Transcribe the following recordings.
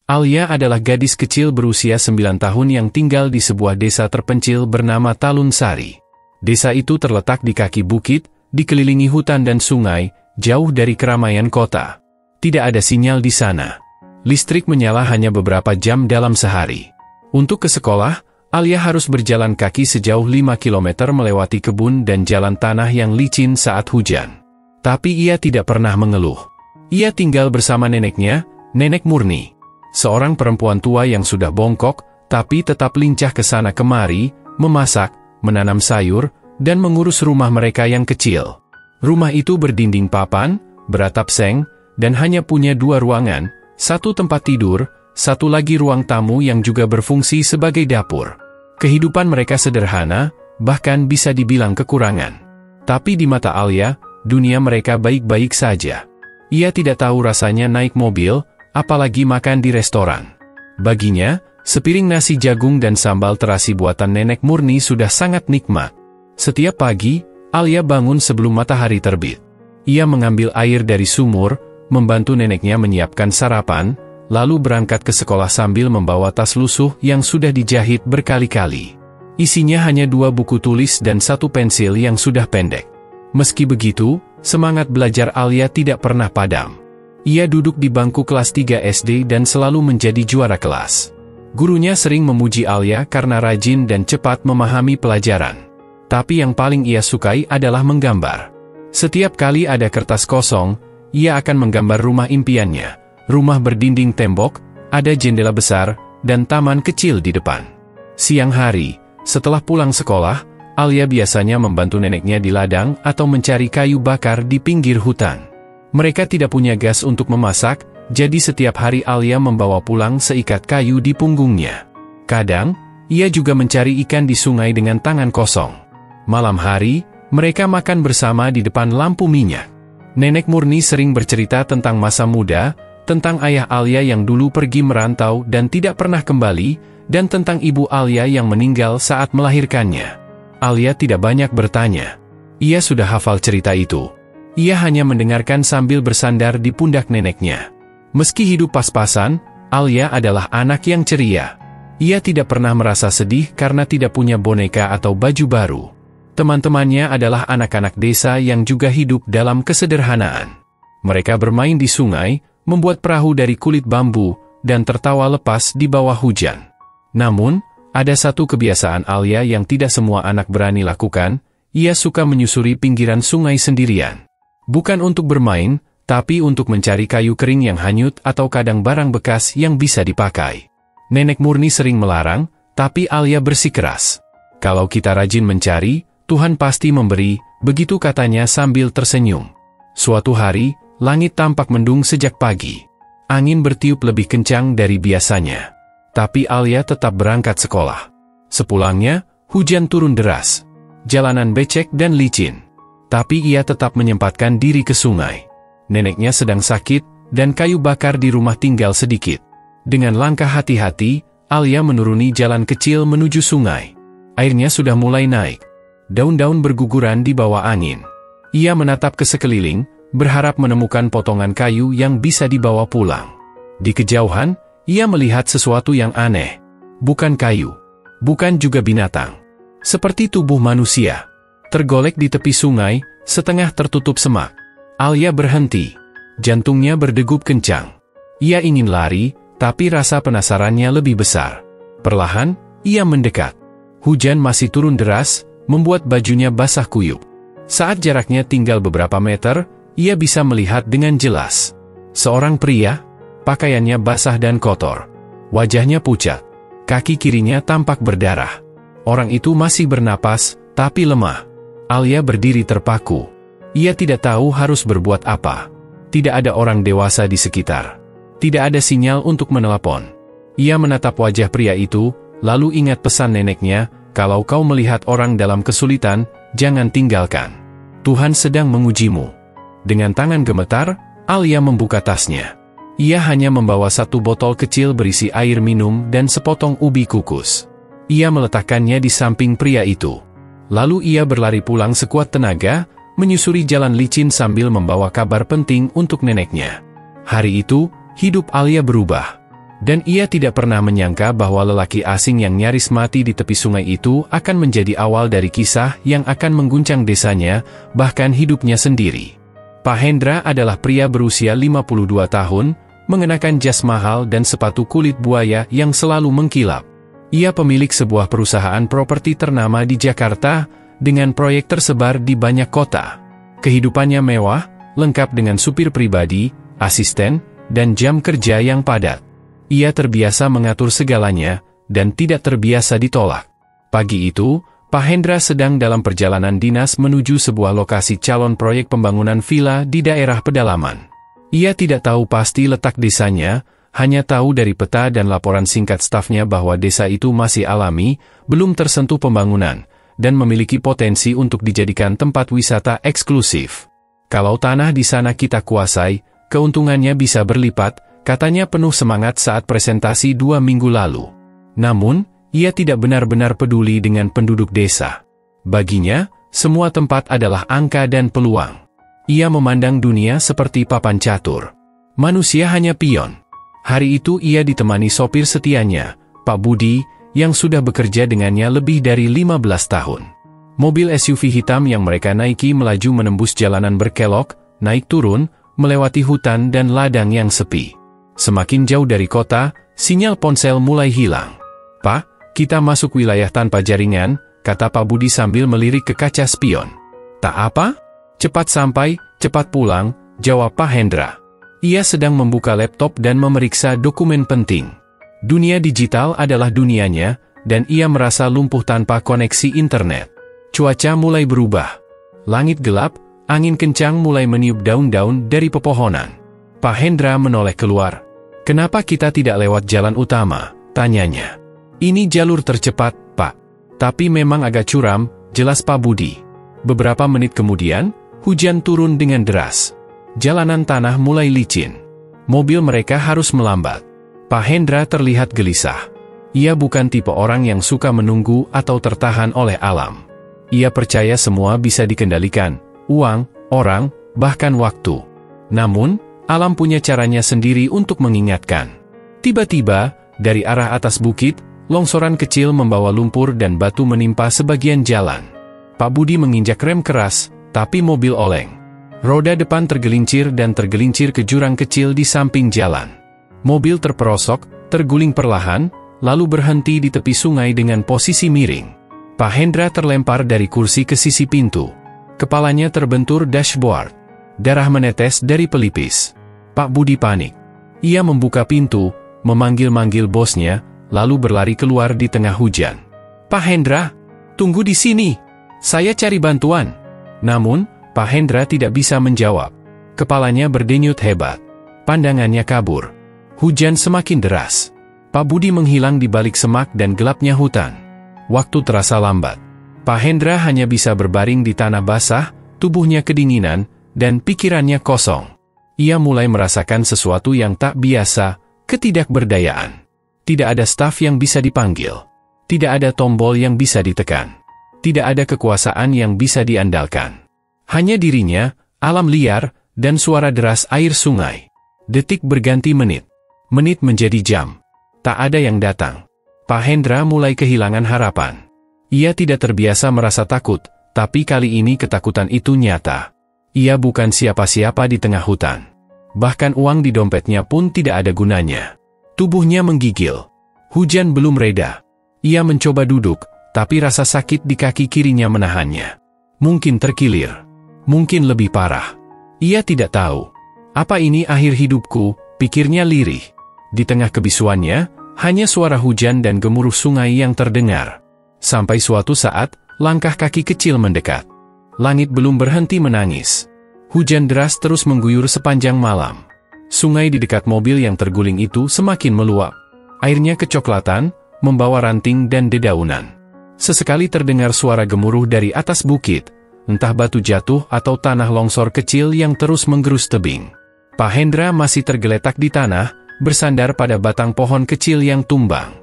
Alia adalah gadis kecil berusia 9 tahun yang tinggal di sebuah desa terpencil bernama Talun Sari. Desa itu terletak di kaki bukit, dikelilingi hutan dan sungai, jauh dari keramaian kota. Tidak ada sinyal di sana. Listrik menyala hanya beberapa jam dalam sehari. Untuk ke sekolah, Alia harus berjalan kaki sejauh 5 km melewati kebun dan jalan tanah yang licin saat hujan. Tapi ia tidak pernah mengeluh. Ia tinggal bersama neneknya, Nenek Murni. Seorang perempuan tua yang sudah bongkok, tapi tetap lincah ke sana kemari, memasak, menanam sayur, dan mengurus rumah mereka yang kecil. Rumah itu berdinding papan, beratap seng, dan hanya punya 2 ruangan, 1 tempat tidur, 1 lagi ruang tamu yang juga berfungsi sebagai dapur. Kehidupan mereka sederhana, bahkan bisa dibilang kekurangan. Tapi di mata Alia, dunia mereka baik-baik saja. Ia tidak tahu rasanya naik mobil, apalagi makan di restoran. Baginya, sepiring nasi jagung dan sambal terasi buatan Nenek Murni sudah sangat nikmat. Setiap pagi, Alia bangun sebelum matahari terbit. Ia mengambil air dari sumur, membantu neneknya menyiapkan sarapan, lalu berangkat ke sekolah sambil membawa tas lusuh yang sudah dijahit berkali-kali. Isinya hanya 2 buku tulis dan 1 pensil yang sudah pendek. Meski begitu, semangat belajar Alia tidak pernah padam. Ia duduk di bangku kelas 3 SD dan selalu menjadi juara kelas. Gurunya sering memuji Alia karena rajin dan cepat memahami pelajaran. Tapi yang paling ia sukai adalah menggambar. Setiap kali ada kertas kosong, ia akan menggambar rumah impiannya. Rumah berdinding tembok, ada jendela besar, dan taman kecil di depan. Siang hari, setelah pulang sekolah, Alia biasanya membantu neneknya di ladang atau mencari kayu bakar di pinggir hutan. Mereka tidak punya gas untuk memasak, jadi setiap hari Alia membawa pulang seikat kayu di punggungnya. Kadang, ia juga mencari ikan di sungai dengan tangan kosong. Malam hari, mereka makan bersama di depan lampu minyak. Nenek Murni sering bercerita tentang masa muda, tentang ayah Alia yang dulu pergi merantau dan tidak pernah kembali, dan tentang ibu Alia yang meninggal saat melahirkannya. Alia tidak banyak bertanya. Ia sudah hafal cerita itu. Ia hanya mendengarkan sambil bersandar di pundak neneknya. Meski hidup pas-pasan, Alia adalah anak yang ceria. Ia tidak pernah merasa sedih karena tidak punya boneka atau baju baru. Teman-temannya adalah anak-anak desa yang juga hidup dalam kesederhanaan. Mereka bermain di sungai, membuat perahu dari kulit bambu, dan tertawa lepas di bawah hujan. Namun, ada satu kebiasaan Alia yang tidak semua anak berani lakukan. Ia suka menyusuri pinggiran sungai sendirian. Bukan untuk bermain, tapi untuk mencari kayu kering yang hanyut atau kadang barang bekas yang bisa dipakai. Nenek Murni sering melarang, tapi Alia bersikeras. Kalau kita rajin mencari, Tuhan pasti memberi, begitu katanya sambil tersenyum. Suatu hari, langit tampak mendung sejak pagi. Angin bertiup lebih kencang dari biasanya. Tapi Alia tetap berangkat sekolah. Sepulangnya, hujan turun deras. Jalanan becek dan licin. Tapi ia tetap menyempatkan diri ke sungai. Neneknya sedang sakit, dan kayu bakar di rumah tinggal sedikit. Dengan langkah hati-hati, Alia menuruni jalan kecil menuju sungai. Airnya sudah mulai naik. Daun-daun berguguran di bawah angin. Ia menatap ke sekeliling, berharap menemukan potongan kayu yang bisa dibawa pulang. Di kejauhan, ia melihat sesuatu yang aneh. Bukan kayu. Bukan juga binatang. Seperti tubuh manusia. Tergolek di tepi sungai, setengah tertutup semak. Alia berhenti. Jantungnya berdegup kencang. Ia ingin lari, tapi rasa penasarannya lebih besar. Perlahan, ia mendekat. Hujan masih turun deras, membuat bajunya basah kuyup. Saat jaraknya tinggal beberapa meter, ia bisa melihat dengan jelas. Seorang pria, pakaiannya basah dan kotor. Wajahnya pucat. Kaki kirinya tampak berdarah. Orang itu masih bernapas, tapi lemah. Alia berdiri terpaku. Ia tidak tahu harus berbuat apa. Tidak ada orang dewasa di sekitar. Tidak ada sinyal untuk menelepon. Ia menatap wajah pria itu, lalu ingat pesan neneknya, kalau kau melihat orang dalam kesulitan, jangan tinggalkan. Tuhan sedang mengujimu. Dengan tangan gemetar, Alia membuka tasnya. Ia hanya membawa 1 botol kecil berisi air minum dan sepotong ubi kukus. Ia meletakkannya di samping pria itu. Lalu ia berlari pulang sekuat tenaga, menyusuri jalan licin sambil membawa kabar penting untuk neneknya. Hari itu, hidup Alia berubah. Dan ia tidak pernah menyangka bahwa lelaki asing yang nyaris mati di tepi sungai itu akan menjadi awal dari kisah yang akan mengguncang desanya, bahkan hidupnya sendiri. Pak Hendra adalah pria berusia 52 tahun, mengenakan jas mahal dan sepatu kulit buaya yang selalu mengkilap. Ia pemilik sebuah perusahaan properti ternama di Jakarta, dengan proyek tersebar di banyak kota. Kehidupannya mewah, lengkap dengan supir pribadi, asisten, dan jam kerja yang padat. Ia terbiasa mengatur segalanya, dan tidak terbiasa ditolak. Pagi itu, Pak Hendra sedang dalam perjalanan dinas menuju sebuah lokasi calon proyek pembangunan villa di daerah pedalaman. Ia tidak tahu pasti letak desanya, hanya tahu dari peta dan laporan singkat stafnya bahwa desa itu masih alami, belum tersentuh pembangunan, dan memiliki potensi untuk dijadikan tempat wisata eksklusif. Kalau tanah di sana kita kuasai, keuntungannya bisa berlipat, katanya penuh semangat saat presentasi 2 minggu lalu. Namun, ia tidak benar-benar peduli dengan penduduk desa. Baginya, semua tempat adalah angka dan peluang. Ia memandang dunia seperti papan catur. Manusia hanya pion. Hari itu ia ditemani sopir setianya, Pak Budi, yang sudah bekerja dengannya lebih dari 15 tahun. Mobil SUV hitam yang mereka naiki melaju menembus jalanan berkelok, naik turun, melewati hutan dan ladang yang sepi. Semakin jauh dari kota, sinyal ponsel mulai hilang. "Pak, kita masuk wilayah tanpa jaringan," kata Pak Budi sambil melirik ke kaca spion. "Tak apa? Cepat sampai, cepat pulang," jawab Pak Hendra. Ia sedang membuka laptop dan memeriksa dokumen penting. Dunia digital adalah dunianya, dan ia merasa lumpuh tanpa koneksi internet. Cuaca mulai berubah. Langit gelap, angin kencang mulai meniup daun-daun dari pepohonan. Pak Hendra menoleh keluar. "Kenapa kita tidak lewat jalan utama?" tanyanya. "Ini jalur tercepat, Pak. Tapi memang agak curam," jelas Pak Budi. Beberapa menit kemudian, hujan turun dengan deras. Jalanan tanah mulai licin. Mobil mereka harus melambat. Pak Hendra terlihat gelisah. Ia bukan tipe orang yang suka menunggu atau tertahan oleh alam. Ia percaya semua bisa dikendalikan, uang, orang, bahkan waktu. Namun, alam punya caranya sendiri untuk mengingatkan. Tiba-tiba, dari arah atas bukit, longsoran kecil membawa lumpur dan batu menimpa sebagian jalan. Pak Budi menginjak rem keras, tapi mobil oleng. Roda depan tergelincir dan tergelincir ke jurang kecil di samping jalan. Mobil terperosok, terguling perlahan, lalu berhenti di tepi sungai dengan posisi miring. Pak Hendra terlempar dari kursi ke sisi pintu. Kepalanya terbentur dashboard. Darah menetes dari pelipis. Pak Budi panik. Ia membuka pintu, memanggil-manggil bosnya, lalu berlari keluar di tengah hujan. "Pak Hendra, tunggu di sini. Saya cari bantuan." Namun, Pak Hendra tidak bisa menjawab. Kepalanya berdenyut hebat. Pandangannya kabur. Hujan semakin deras. Pak Budi menghilang di balik semak dan gelapnya hutan. Waktu terasa lambat. Pak Hendra hanya bisa berbaring di tanah basah, tubuhnya kedinginan, dan pikirannya kosong. Ia mulai merasakan sesuatu yang tak biasa, ketidakberdayaan. Tidak ada staf yang bisa dipanggil. Tidak ada tombol yang bisa ditekan. Tidak ada kekuasaan yang bisa diandalkan. Hanya dirinya, alam liar, dan suara deras air sungai. Detik berganti menit. Menit menjadi jam. Tak ada yang datang. Pak Hendra mulai kehilangan harapan. Ia tidak terbiasa merasa takut, tapi kali ini ketakutan itu nyata. Ia bukan siapa-siapa di tengah hutan. Bahkan uang di dompetnya pun tidak ada gunanya. Tubuhnya menggigil. Hujan belum reda. Ia mencoba duduk, tapi rasa sakit di kaki kirinya menahannya. Mungkin terkilir. Mungkin lebih parah. Ia tidak tahu. Apa ini akhir hidupku, pikirnya lirih. Di tengah kebisuannya, hanya suara hujan dan gemuruh sungai yang terdengar. Sampai suatu saat, langkah kaki kecil mendekat. Langit belum berhenti menangis. Hujan deras terus mengguyur sepanjang malam. Sungai di dekat mobil yang terguling itu semakin meluap. Airnya kecoklatan, membawa ranting dan dedaunan. Sesekali terdengar suara gemuruh dari atas bukit, entah batu jatuh atau tanah longsor kecil yang terus menggerus tebing. Pak Hendra masih tergeletak di tanah, bersandar pada batang pohon kecil yang tumbang.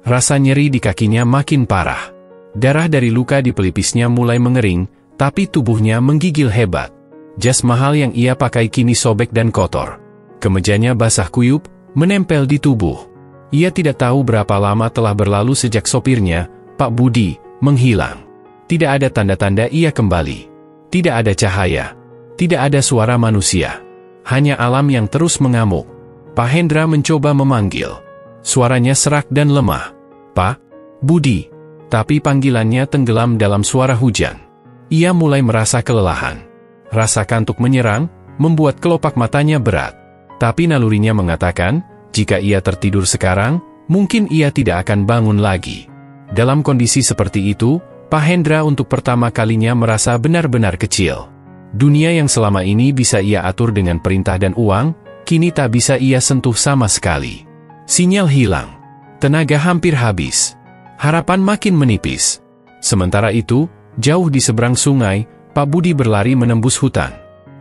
Rasa nyeri di kakinya makin parah. Darah dari luka di pelipisnya mulai mengering, tapi tubuhnya menggigil hebat. Jas mahal yang ia pakai kini sobek dan kotor. Kemejanya basah kuyup, menempel di tubuh. Ia tidak tahu berapa lama telah berlalu sejak sopirnya, Pak Budi, menghilang. Tidak ada tanda-tanda ia kembali. Tidak ada cahaya. Tidak ada suara manusia. Hanya alam yang terus mengamuk. Pak Hendra mencoba memanggil. Suaranya serak dan lemah. Pak Budi. Tapi panggilannya tenggelam dalam suara hujan. Ia mulai merasa kelelahan. Rasa kantuk menyerang, membuat kelopak matanya berat. Tapi nalurinya mengatakan, jika ia tertidur sekarang, mungkin ia tidak akan bangun lagi. Dalam kondisi seperti itu, Pak Hendra untuk pertama kalinya merasa benar-benar kecil. Dunia yang selama ini bisa ia atur dengan perintah dan uang, kini tak bisa ia sentuh sama sekali. Sinyal hilang. Tenaga hampir habis. Harapan makin menipis. Sementara itu, jauh di seberang sungai, Pak Budi berlari menembus hutan.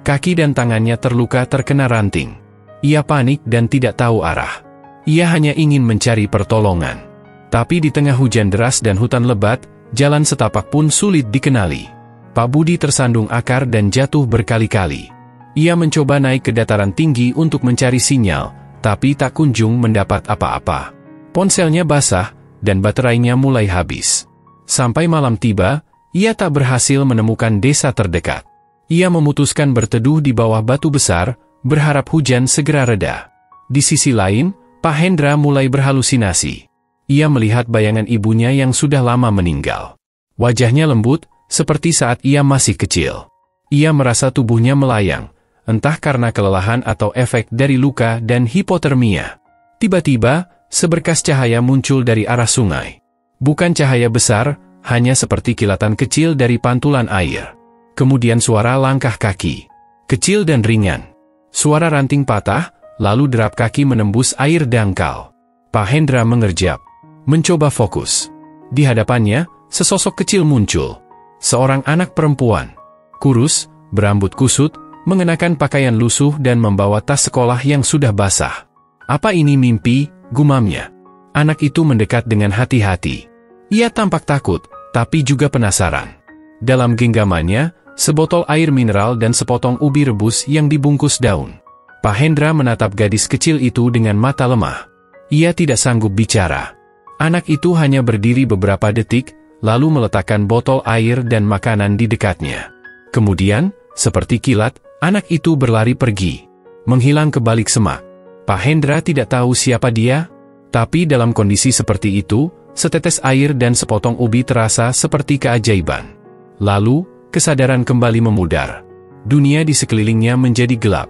Kaki dan tangannya terluka terkena ranting. Ia panik dan tidak tahu arah. Ia hanya ingin mencari pertolongan. Tapi di tengah hujan deras dan hutan lebat, jalan setapak pun sulit dikenali. Pak Budi tersandung akar dan jatuh berkali-kali. Ia mencoba naik ke dataran tinggi untuk mencari sinyal, tapi tak kunjung mendapat apa-apa. Ponselnya basah, dan baterainya mulai habis. Sampai malam tiba, ia tak berhasil menemukan desa terdekat. Ia memutuskan berteduh di bawah batu besar, berharap hujan segera reda. Di sisi lain, Pak Hendra mulai berhalusinasi. Ia melihat bayangan ibunya yang sudah lama meninggal. Wajahnya lembut, seperti saat ia masih kecil. Ia merasa tubuhnya melayang, entah karena kelelahan atau efek dari luka dan hipotermia. Tiba-tiba, seberkas cahaya muncul dari arah sungai. Bukan cahaya besar, hanya seperti kilatan kecil dari pantulan air. Kemudian suara langkah kaki. Kecil dan ringan. Suara ranting patah, lalu derap kaki menembus air dangkal. Pak Hendra mengerjap. Mencoba fokus. Di hadapannya, sesosok kecil muncul. Seorang anak perempuan. Kurus, berambut kusut, mengenakan pakaian lusuh dan membawa tas sekolah yang sudah basah. Apa ini mimpi? Gumamnya. Anak itu mendekat dengan hati-hati. Ia tampak takut, tapi juga penasaran. Dalam genggamannya, sebotol air mineral dan sepotong ubi rebus yang dibungkus daun. Pak Hendra menatap gadis kecil itu dengan mata lemah. Ia tidak sanggup bicara. Anak itu hanya berdiri beberapa detik, lalu meletakkan botol air dan makanan di dekatnya. Kemudian, seperti kilat, anak itu berlari pergi, menghilang ke balik semak. Pak Hendra tidak tahu siapa dia, tapi dalam kondisi seperti itu, setetes air dan sepotong ubi terasa seperti keajaiban. Lalu, kesadaran kembali memudar. Dunia di sekelilingnya menjadi gelap.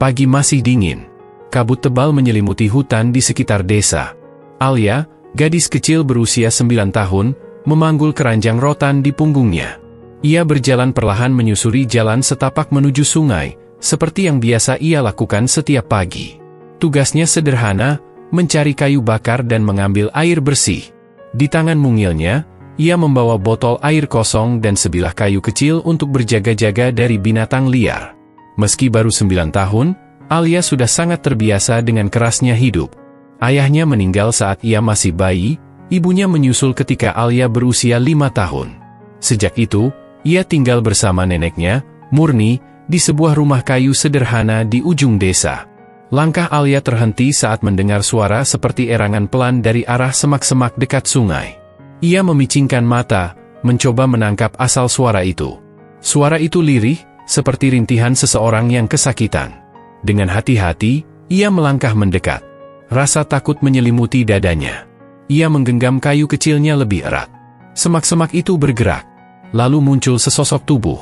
Pagi masih dingin. Kabut tebal menyelimuti hutan di sekitar desa. Alia, gadis kecil berusia 9 tahun, memanggul keranjang rotan di punggungnya. Ia berjalan perlahan menyusuri jalan setapak menuju sungai, seperti yang biasa ia lakukan setiap pagi. Tugasnya sederhana, mencari kayu bakar dan mengambil air bersih. Di tangan mungilnya, ia membawa botol air kosong dan sebilah kayu kecil untuk berjaga-jaga dari binatang liar. Meski baru 9 tahun, Alia sudah sangat terbiasa dengan kerasnya hidup. Ayahnya meninggal saat ia masih bayi, ibunya menyusul ketika Alia berusia 5 tahun. Sejak itu, ia tinggal bersama neneknya, Murni, di sebuah rumah kayu sederhana di ujung desa. Langkah Alia terhenti saat mendengar suara seperti erangan pelan dari arah semak-semak dekat sungai. Ia memicingkan mata, mencoba menangkap asal suara itu. Suara itu lirih, seperti rintihan seseorang yang kesakitan. Dengan hati-hati, ia melangkah mendekat. Rasa takut menyelimuti dadanya. Ia menggenggam kayu kecilnya lebih erat. Semak-semak itu bergerak. Lalu muncul sesosok tubuh.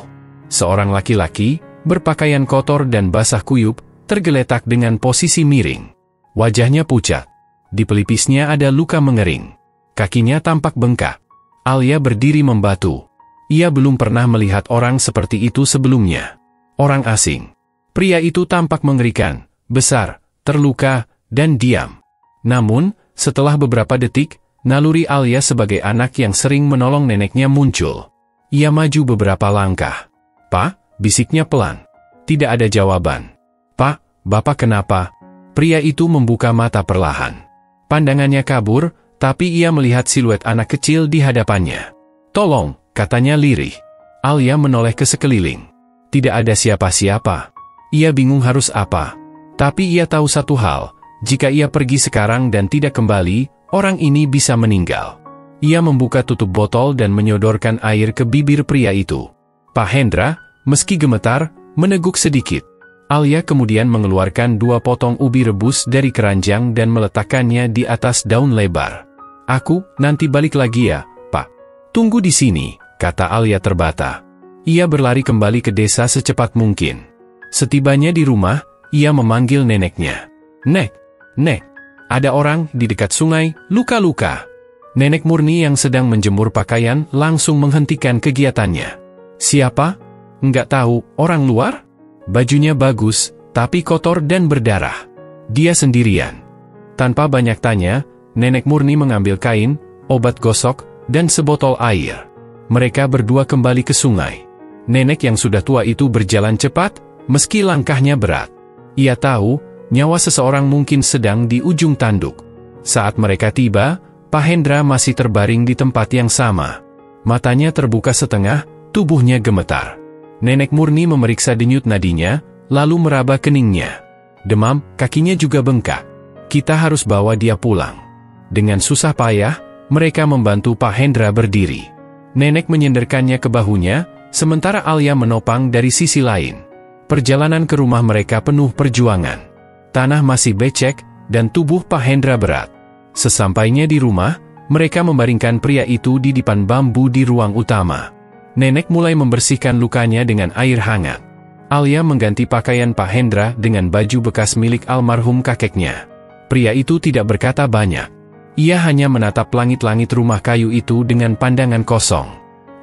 Seorang laki-laki, berpakaian kotor dan basah kuyup, tergeletak dengan posisi miring. Wajahnya pucat. Di pelipisnya ada luka mengering. Kakinya tampak bengkak. Alia berdiri membatu. Ia belum pernah melihat orang seperti itu sebelumnya. Orang asing. Pria itu tampak mengerikan, besar, terluka, dan diam. Namun, setelah beberapa detik, naluri Alia sebagai anak yang sering menolong neneknya muncul. Ia maju beberapa langkah. "Pak," bisiknya pelan. Tidak ada jawaban. "Pak, Bapak kenapa?" Pria itu membuka mata perlahan. Pandangannya kabur, tapi ia melihat siluet anak kecil di hadapannya. "Tolong," katanya lirih. Alia menoleh ke sekeliling. Tidak ada siapa-siapa. Ia bingung harus apa. Tapi ia tahu satu hal, Jika ia pergi sekarang dan tidak kembali, orang ini bisa meninggal. Ia membuka tutup botol dan menyodorkan air ke bibir pria itu. Pak Hendra, meski gemetar, meneguk sedikit. Alia kemudian mengeluarkan 2 potong ubi rebus dari keranjang dan meletakkannya di atas daun lebar. Aku nanti balik lagi ya, Pak. Tunggu di sini, kata Alia terbata. Ia berlari kembali ke desa secepat mungkin. Setibanya di rumah, ia memanggil neneknya. Nek, ada orang di dekat sungai, luka-luka. Nenek Murni yang sedang menjemur pakaian langsung menghentikan kegiatannya. Siapa? Enggak tahu, orang luar? Bajunya bagus, tapi kotor dan berdarah. Dia sendirian. Tanpa banyak tanya, Nenek Murni mengambil kain, obat gosok, dan sebotol air. Mereka berdua kembali ke sungai. Nenek yang sudah tua itu berjalan cepat, meski langkahnya berat. Ia tahu, nyawa seseorang mungkin sedang di ujung tanduk. Saat mereka tiba, Pak Hendra masih terbaring di tempat yang sama. Matanya terbuka setengah, tubuhnya gemetar. Nenek Murni memeriksa denyut nadinya, lalu meraba keningnya. Demam, kakinya juga bengkak. Kita harus bawa dia pulang. Dengan susah payah, mereka membantu Pak Hendra berdiri. Nenek menyenderkannya ke bahunya, sementara Alia menopang dari sisi lain. Perjalanan ke rumah mereka penuh perjuangan. Tanah masih becek, dan tubuh Pak Hendra berat. Sesampainya di rumah, mereka membaringkan pria itu di dipan bambu di ruang utama. Nenek mulai membersihkan lukanya dengan air hangat. Alia mengganti pakaian Pak Hendra dengan baju bekas milik almarhum kakeknya. Pria itu tidak berkata banyak. Ia hanya menatap langit-langit rumah kayu itu dengan pandangan kosong.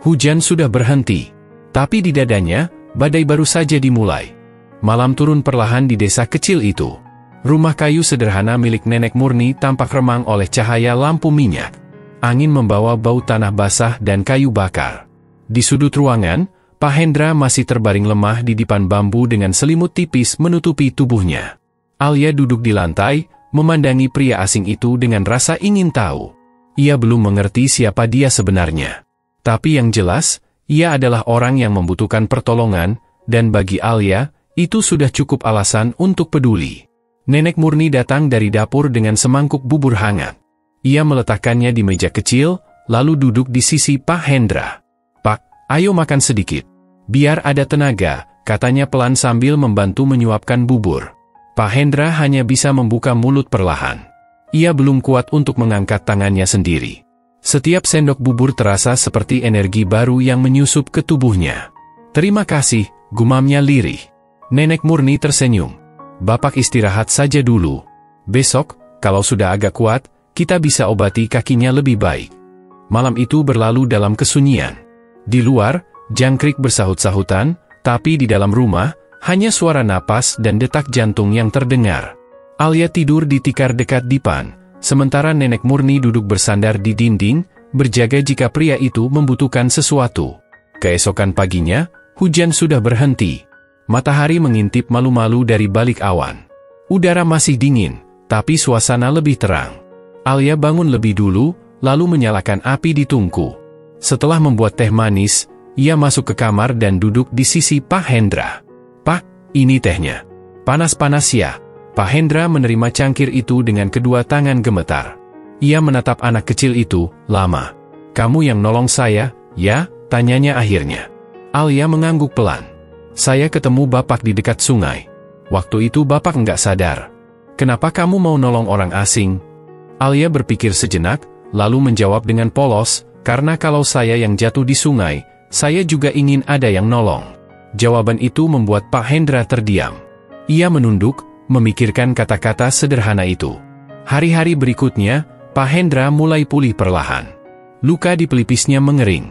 Hujan sudah berhenti. Tapi di dadanya, badai baru saja dimulai. Malam turun perlahan di desa kecil itu. Rumah kayu sederhana milik Nenek Murni tampak remang oleh cahaya lampu minyak. Angin membawa bau tanah basah dan kayu bakar. Di sudut ruangan, Pak Hendra masih terbaring lemah di dipan bambu dengan selimut tipis menutupi tubuhnya. Alia duduk di lantai, memandangi pria asing itu dengan rasa ingin tahu. Ia belum mengerti siapa dia sebenarnya. Tapi yang jelas, ia adalah orang yang membutuhkan pertolongan, dan bagi Alia, itu sudah cukup alasan untuk peduli. Nenek Murni datang dari dapur dengan semangkuk bubur hangat. Ia meletakkannya di meja kecil, lalu duduk di sisi Pak Hendra. Pak, ayo makan sedikit. Biar ada tenaga, katanya pelan sambil membantu menyuapkan bubur. Pak Hendra hanya bisa membuka mulut perlahan. Ia belum kuat untuk mengangkat tangannya sendiri. Setiap sendok bubur terasa seperti energi baru yang menyusup ke tubuhnya. Terima kasih, gumamnya lirih. Nenek Murni tersenyum. Bapak istirahat saja dulu. Besok, kalau sudah agak kuat, kita bisa obati kakinya lebih baik. Malam itu berlalu dalam kesunyian. Di luar, jangkrik bersahut-sahutan, tapi di dalam rumah, hanya suara napas dan detak jantung yang terdengar. Alia tidur di tikar dekat dipan. Sementara Nenek Murni duduk bersandar di dinding, berjaga jika pria itu membutuhkan sesuatu. Keesokan paginya, hujan sudah berhenti. Matahari mengintip malu-malu dari balik awan. Udara masih dingin, tapi suasana lebih terang. Alia bangun lebih dulu, lalu menyalakan api di tungku. Setelah membuat teh manis, ia masuk ke kamar dan duduk di sisi Pak Hendra. Pak, ini tehnya. Panas-panas ya. Pak Hendra menerima cangkir itu dengan kedua tangan gemetar. Ia menatap anak kecil itu, lama. Kamu yang nolong saya, ya? Tanyanya akhirnya. Alia mengangguk pelan. Saya ketemu Bapak di dekat sungai. Waktu itu Bapak nggak sadar. Kenapa kamu mau nolong orang asing? Alia berpikir sejenak, lalu menjawab dengan polos, karena kalau saya yang jatuh di sungai, saya juga ingin ada yang nolong. Jawaban itu membuat Pak Hendra terdiam. Ia menunduk, memikirkan kata-kata sederhana itu. Hari-hari berikutnya, Pak Hendra mulai pulih perlahan. Luka di pelipisnya mengering.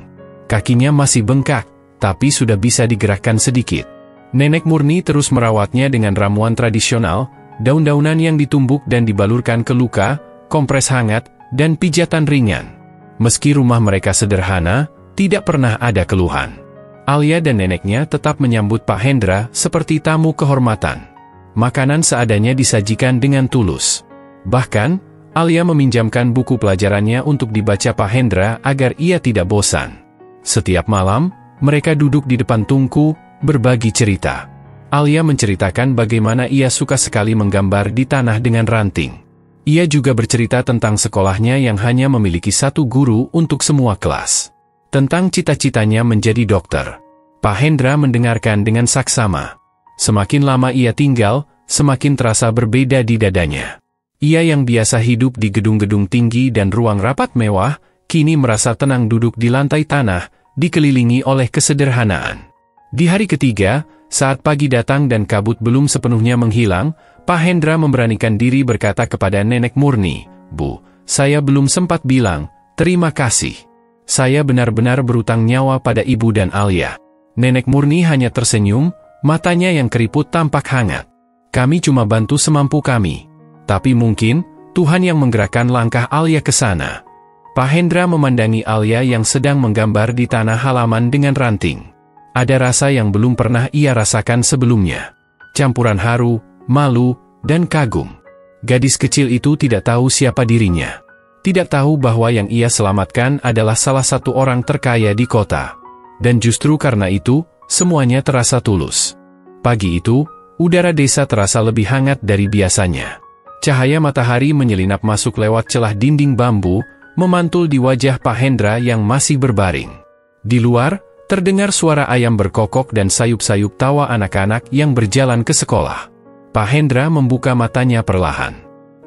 Kakinya masih bengkak, tapi sudah bisa digerakkan sedikit. Nenek Murni terus merawatnya dengan ramuan tradisional, daun-daunan yang ditumbuk dan dibalurkan ke luka, kompres hangat, dan pijatan ringan. Meski rumah mereka sederhana, tidak pernah ada keluhan. Alia dan neneknya tetap menyambut Pak Hendra seperti tamu kehormatan. Makanan seadanya disajikan dengan tulus. Bahkan, Alia meminjamkan buku pelajarannya untuk dibaca Pak Hendra agar ia tidak bosan. Setiap malam, mereka duduk di depan tungku, berbagi cerita. Alia menceritakan bagaimana ia suka sekali menggambar di tanah dengan ranting. Ia juga bercerita tentang sekolahnya yang hanya memiliki satu guru untuk semua kelas. Tentang cita-citanya menjadi dokter. Pak Hendra mendengarkan dengan saksama. Semakin lama ia tinggal, semakin terasa berbeda di dadanya. Ia yang biasa hidup di gedung-gedung tinggi dan ruang rapat mewah, kini merasa tenang duduk di lantai tanah, dikelilingi oleh kesederhanaan. Di hari ketiga, saat pagi datang dan kabut belum sepenuhnya menghilang, Pak Hendra memberanikan diri berkata kepada Nenek Murni, "Bu, saya belum sempat bilang, terima kasih. Saya benar-benar berutang nyawa pada Ibu dan Alia." Nenek Murni hanya tersenyum, matanya yang keriput tampak hangat. "Kami cuma bantu semampu kami. Tapi mungkin, Tuhan yang menggerakkan langkah Alia ke sana." Pak Hendra memandangi Alia yang sedang menggambar di tanah halaman dengan ranting. Ada rasa yang belum pernah ia rasakan sebelumnya. Campuran haru, malu, dan kagum. Gadis kecil itu tidak tahu siapa dirinya. Tidak tahu bahwa yang ia selamatkan adalah salah satu orang terkaya di kota. Dan justru karena itu, semuanya terasa tulus. Pagi itu, udara desa terasa lebih hangat dari biasanya. Cahaya matahari menyelinap masuk lewat celah dinding bambu, memantul di wajah Pak Hendra yang masih berbaring. Di luar, terdengar suara ayam berkokok dan sayup-sayup tawa anak-anak yang berjalan ke sekolah. Pak Hendra membuka matanya perlahan.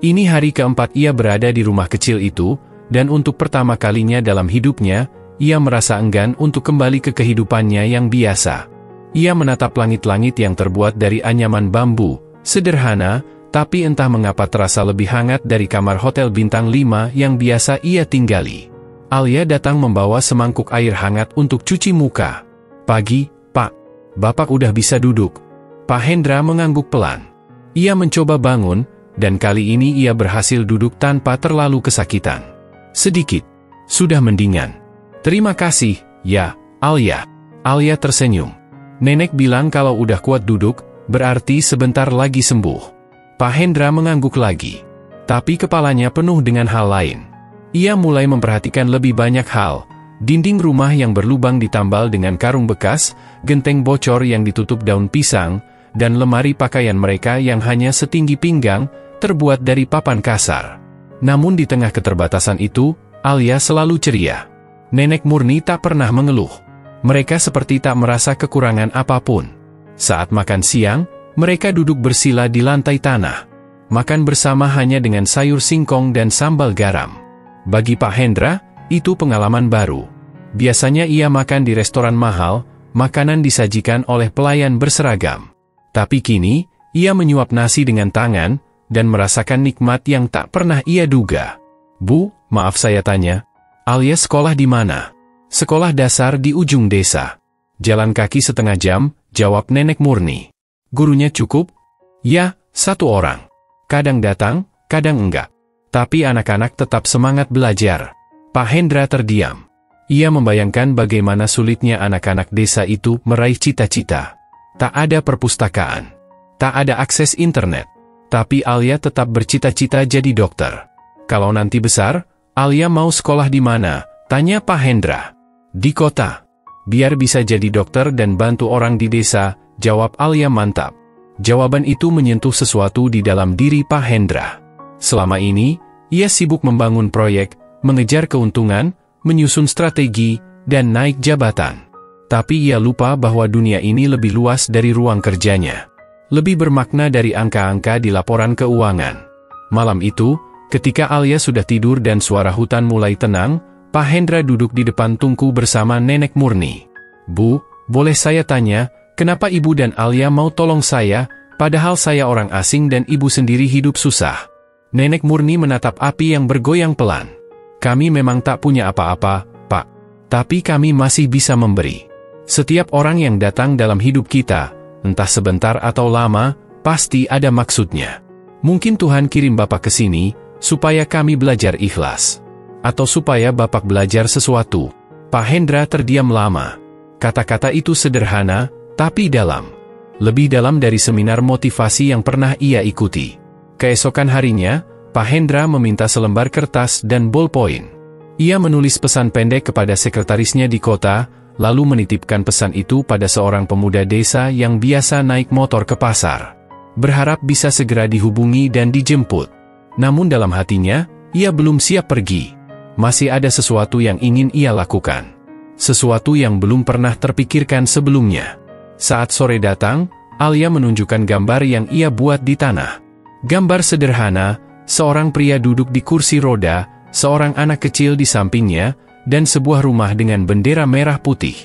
Ini hari keempat ia berada di rumah kecil itu, dan untuk pertama kalinya dalam hidupnya, ia merasa enggan untuk kembali ke kehidupannya yang biasa. Ia menatap langit-langit yang terbuat dari anyaman bambu, sederhana, tapi entah mengapa terasa lebih hangat dari kamar hotel bintang 5 yang biasa ia tinggali. Alia datang membawa semangkuk air hangat untuk cuci muka. "Pagi, Pak. Bapak udah bisa duduk." Pak Hendra mengangguk pelan. Ia mencoba bangun, dan kali ini ia berhasil duduk tanpa terlalu kesakitan. "Sedikit. Sudah mendingan." "Terima kasih, ya, Alia." Alia tersenyum. "Nenek bilang kalau udah kuat duduk, berarti sebentar lagi sembuh." Pak Hendra mengangguk lagi. Tapi kepalanya penuh dengan hal lain. Ia mulai memperhatikan lebih banyak hal. Dinding rumah yang berlubang ditambal dengan karung bekas, genteng bocor yang ditutup daun pisang, dan lemari pakaian mereka yang hanya setinggi pinggang, terbuat dari papan kasar. Namun di tengah keterbatasan itu, Alia selalu ceria. Nenek Murni tak pernah mengeluh. Mereka seperti tak merasa kekurangan apapun. Saat makan siang, mereka duduk bersila di lantai tanah. Makan bersama hanya dengan sayur singkong dan sambal garam. Bagi Pak Hendra, itu pengalaman baru. Biasanya ia makan di restoran mahal, makanan disajikan oleh pelayan berseragam. Tapi kini, ia menyuap nasi dengan tangan, dan merasakan nikmat yang tak pernah ia duga. "Bu, maaf saya tanya, Alia sekolah di mana?" "Sekolah dasar di ujung desa." "Jalan kaki setengah jam," jawab Nenek Murni. "Gurunya cukup?" "Ya, satu orang. Kadang datang, kadang enggak. Tapi anak-anak tetap semangat belajar." Pak Hendra terdiam. Ia membayangkan bagaimana sulitnya anak-anak desa itu meraih cita-cita. Tak ada perpustakaan. Tak ada akses internet. Tapi Alia tetap bercita-cita jadi dokter. "Kalau nanti besar, Alia mau sekolah di mana?" tanya Pak Hendra. "Di kota. Biar bisa jadi dokter dan bantu orang di desa," jawab Alia mantap. Jawaban itu menyentuh sesuatu di dalam diri Pak Hendra. Selama ini, ia sibuk membangun proyek, mengejar keuntungan, menyusun strategi, dan naik jabatan. Tapi ia lupa bahwa dunia ini lebih luas dari ruang kerjanya. Lebih bermakna dari angka-angka di laporan keuangan. Malam itu, ketika Alia sudah tidur dan suara hutan mulai tenang, Pak Hendra duduk di depan tungku bersama Nenek Murni. "Bu, boleh saya tanya, kenapa Ibu dan Alia mau tolong saya, padahal saya orang asing dan Ibu sendiri hidup susah?" Nenek Murni menatap api yang bergoyang pelan. "Kami memang tak punya apa-apa, Pak. Tapi kami masih bisa memberi. Setiap orang yang datang dalam hidup kita, entah sebentar atau lama, pasti ada maksudnya. Mungkin Tuhan kirim Bapak ke sini, supaya kami belajar ikhlas. Atau supaya Bapak belajar sesuatu." Pak Hendra terdiam lama. Kata-kata itu sederhana, tapi dalam. Lebih dalam dari seminar motivasi yang pernah ia ikuti. Keesokan harinya, Pak Hendra meminta selembar kertas dan bolpoin. Ia menulis pesan pendek kepada sekretarisnya di kota, lalu menitipkan pesan itu pada seorang pemuda desa yang biasa naik motor ke pasar. Berharap bisa segera dihubungi dan dijemput. Namun dalam hatinya, ia belum siap pergi. Masih ada sesuatu yang ingin ia lakukan. Sesuatu yang belum pernah terpikirkan sebelumnya. Saat sore datang, Alia menunjukkan gambar yang ia buat di tanah. Gambar sederhana, seorang pria duduk di kursi roda, seorang anak kecil di sampingnya, dan sebuah rumah dengan bendera merah putih.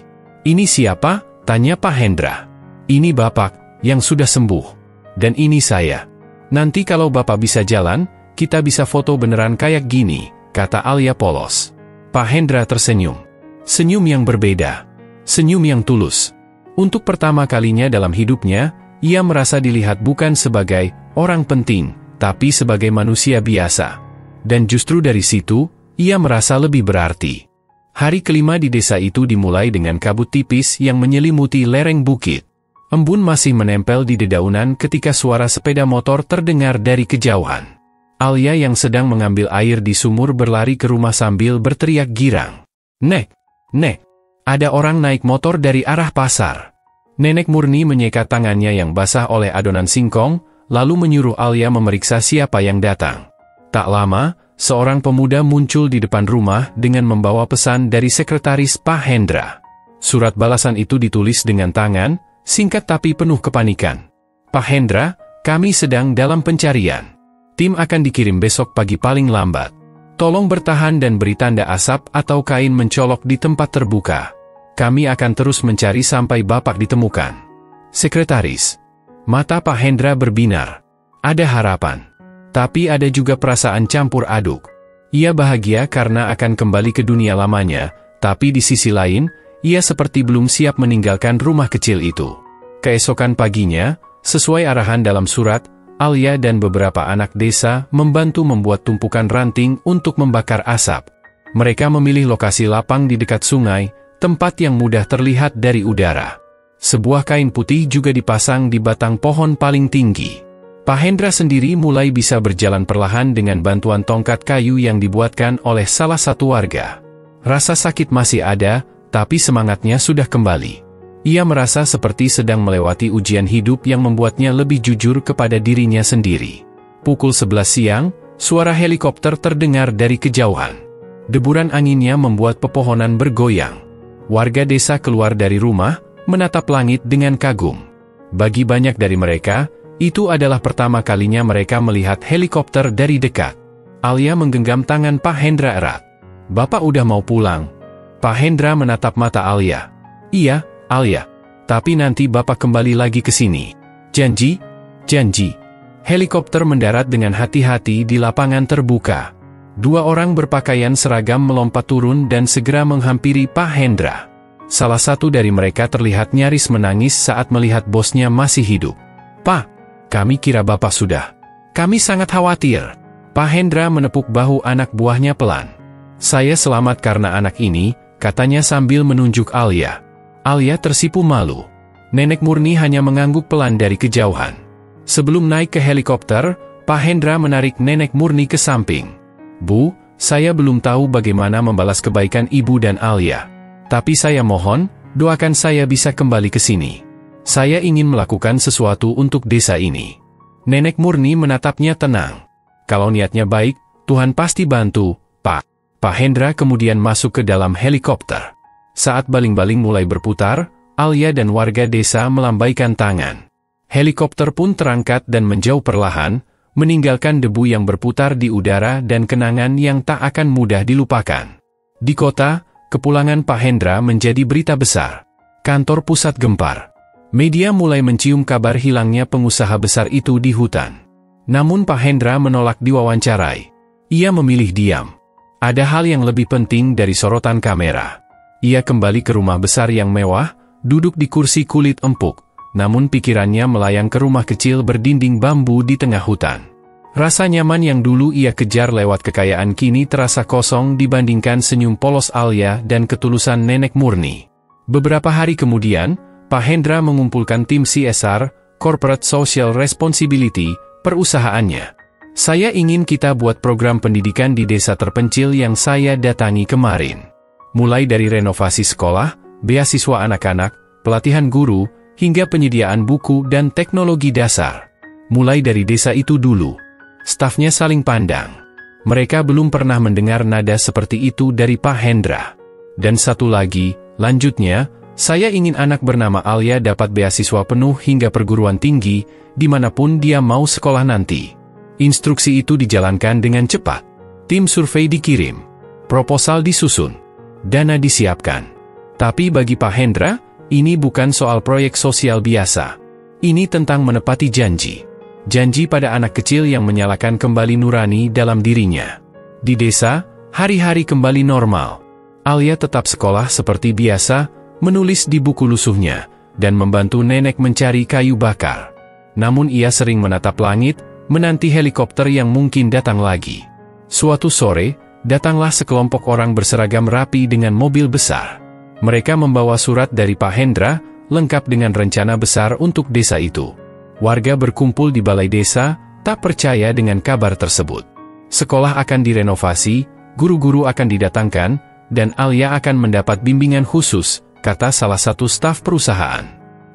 "Ini siapa?" tanya Pak Hendra. "Ini Bapak, yang sudah sembuh. Dan ini saya. Nanti kalau Bapak bisa jalan, kita bisa foto beneran kayak gini," kata Alia polos. Pak Hendra tersenyum. Senyum yang berbeda. Senyum yang tulus. Untuk pertama kalinya dalam hidupnya, ia merasa dilihat bukan sebagai orang penting, tapi sebagai manusia biasa. Dan justru dari situ, ia merasa lebih berarti. Hari kelima di desa itu dimulai dengan kabut tipis yang menyelimuti lereng bukit. Embun masih menempel di dedaunan ketika suara sepeda motor terdengar dari kejauhan. Alia yang sedang mengambil air di sumur berlari ke rumah sambil berteriak girang. Nek, ada orang naik motor dari arah pasar." Nenek Murni menyekat tangannya yang basah oleh adonan singkong, lalu menyuruh Alia memeriksa siapa yang datang. Tak lama, seorang pemuda muncul di depan rumah dengan membawa pesan dari sekretaris Pak Hendra. Surat balasan itu ditulis dengan tangan, singkat tapi penuh kepanikan. "Pak Hendra, kami sedang dalam pencarian. Tim akan dikirim besok pagi paling lambat. Tolong bertahan dan beri tanda asap atau kain mencolok di tempat terbuka. Kami akan terus mencari sampai Bapak ditemukan." Sekretaris. Mata Pak Hendra berbinar. Ada harapan. Tapi ada juga perasaan campur aduk. Ia bahagia karena akan kembali ke dunia lamanya, tapi di sisi lain, ia seperti belum siap meninggalkan rumah kecil itu. Keesokan paginya, sesuai arahan dalam surat, Alia dan beberapa anak desa membantu membuat tumpukan ranting untuk membakar asap. Mereka memilih lokasi lapang di dekat sungai, tempat yang mudah terlihat dari udara. Sebuah kain putih juga dipasang di batang pohon paling tinggi. Pak Hendra sendiri mulai bisa berjalan perlahan dengan bantuan tongkat kayu yang dibuatkan oleh salah satu warga. Rasa sakit masih ada, tapi semangatnya sudah kembali. Ia merasa seperti sedang melewati ujian hidup yang membuatnya lebih jujur kepada dirinya sendiri. Pukul 11 siang, suara helikopter terdengar dari kejauhan. Deburan anginnya membuat pepohonan bergoyang. Warga desa keluar dari rumah, menatap langit dengan kagum. Bagi banyak dari mereka, itu adalah pertama kalinya mereka melihat helikopter dari dekat. Alia menggenggam tangan Pak Hendra erat. "Bapak udah mau pulang?" Pak Hendra menatap mata Alia. "Iya, Alia. Tapi nanti Bapak kembali lagi ke sini. Janji?" "Janji." Helikopter mendarat dengan hati-hati di lapangan terbuka. Dua orang berpakaian seragam melompat turun dan segera menghampiri Pak Hendra. Salah satu dari mereka terlihat nyaris menangis saat melihat bosnya masih hidup. "Pak, kami kira Bapak sudah. Kami sangat khawatir." Pak Hendra menepuk bahu anak buahnya pelan. "Saya selamat karena anak ini," katanya sambil menunjuk Alia. Alia tersipu malu. Nenek Murni hanya mengangguk pelan dari kejauhan. Sebelum naik ke helikopter, Pak Hendra menarik Nenek Murni ke samping. "Bu, saya belum tahu bagaimana membalas kebaikan Ibu dan Alia. Tapi saya mohon, doakan saya bisa kembali ke sini. Saya ingin melakukan sesuatu untuk desa ini." Nenek Murni menatapnya tenang. "Kalau niatnya baik, Tuhan pasti bantu, Pak." Pak Hendra kemudian masuk ke dalam helikopter. Saat baling-baling mulai berputar, Alia dan warga desa melambaikan tangan. Helikopter pun terangkat dan menjauh perlahan, meninggalkan debu yang berputar di udara dan kenangan yang tak akan mudah dilupakan. Di kota, kepulangan Pak Hendra menjadi berita besar. Kantor pusat gempar. Media mulai mencium kabar hilangnya pengusaha besar itu di hutan. Namun Pak Hendra menolak diwawancarai. Ia memilih diam. Ada hal yang lebih penting dari sorotan kamera. Ia kembali ke rumah besar yang mewah, duduk di kursi kulit empuk, namun pikirannya melayang ke rumah kecil berdinding bambu di tengah hutan. Rasa nyaman yang dulu ia kejar lewat kekayaan kini terasa kosong dibandingkan senyum polos Alia dan ketulusan Nenek Murni. Beberapa hari kemudian, Pak Hendra mengumpulkan tim CSR, Corporate Social Responsibility, perusahaannya. "Saya ingin kita buat program pendidikan di desa terpencil yang saya datangi kemarin. Mulai dari renovasi sekolah, beasiswa anak-anak, pelatihan guru, hingga penyediaan buku dan teknologi dasar. Mulai dari desa itu dulu. Stafnya saling pandang. Mereka belum pernah mendengar nada seperti itu dari Pak Hendra. Dan satu lagi, lanjutnya, saya ingin anak bernama Alia dapat beasiswa penuh hingga perguruan tinggi, dimanapun dia mau sekolah nanti. Instruksi itu dijalankan dengan cepat. Tim survei dikirim. Proposal disusun. Dana disiapkan. Tapi bagi Pak Hendra, ini bukan soal proyek sosial biasa. Ini tentang menepati janji. Janji pada anak kecil yang menyalakan kembali nurani dalam dirinya. Di desa, hari-hari kembali normal. Alia tetap sekolah seperti biasa, menulis di buku lusuhnya, dan membantu nenek mencari kayu bakar. Namun ia sering menatap langit, menanti helikopter yang mungkin datang lagi. Suatu sore, datanglah sekelompok orang berseragam rapi dengan mobil besar. Mereka membawa surat dari Pak Hendra, lengkap dengan rencana besar untuk desa itu. Warga berkumpul di balai desa, tak percaya dengan kabar tersebut. Sekolah akan direnovasi, guru-guru akan didatangkan, dan Alia akan mendapat bimbingan khusus, kata salah satu staf perusahaan.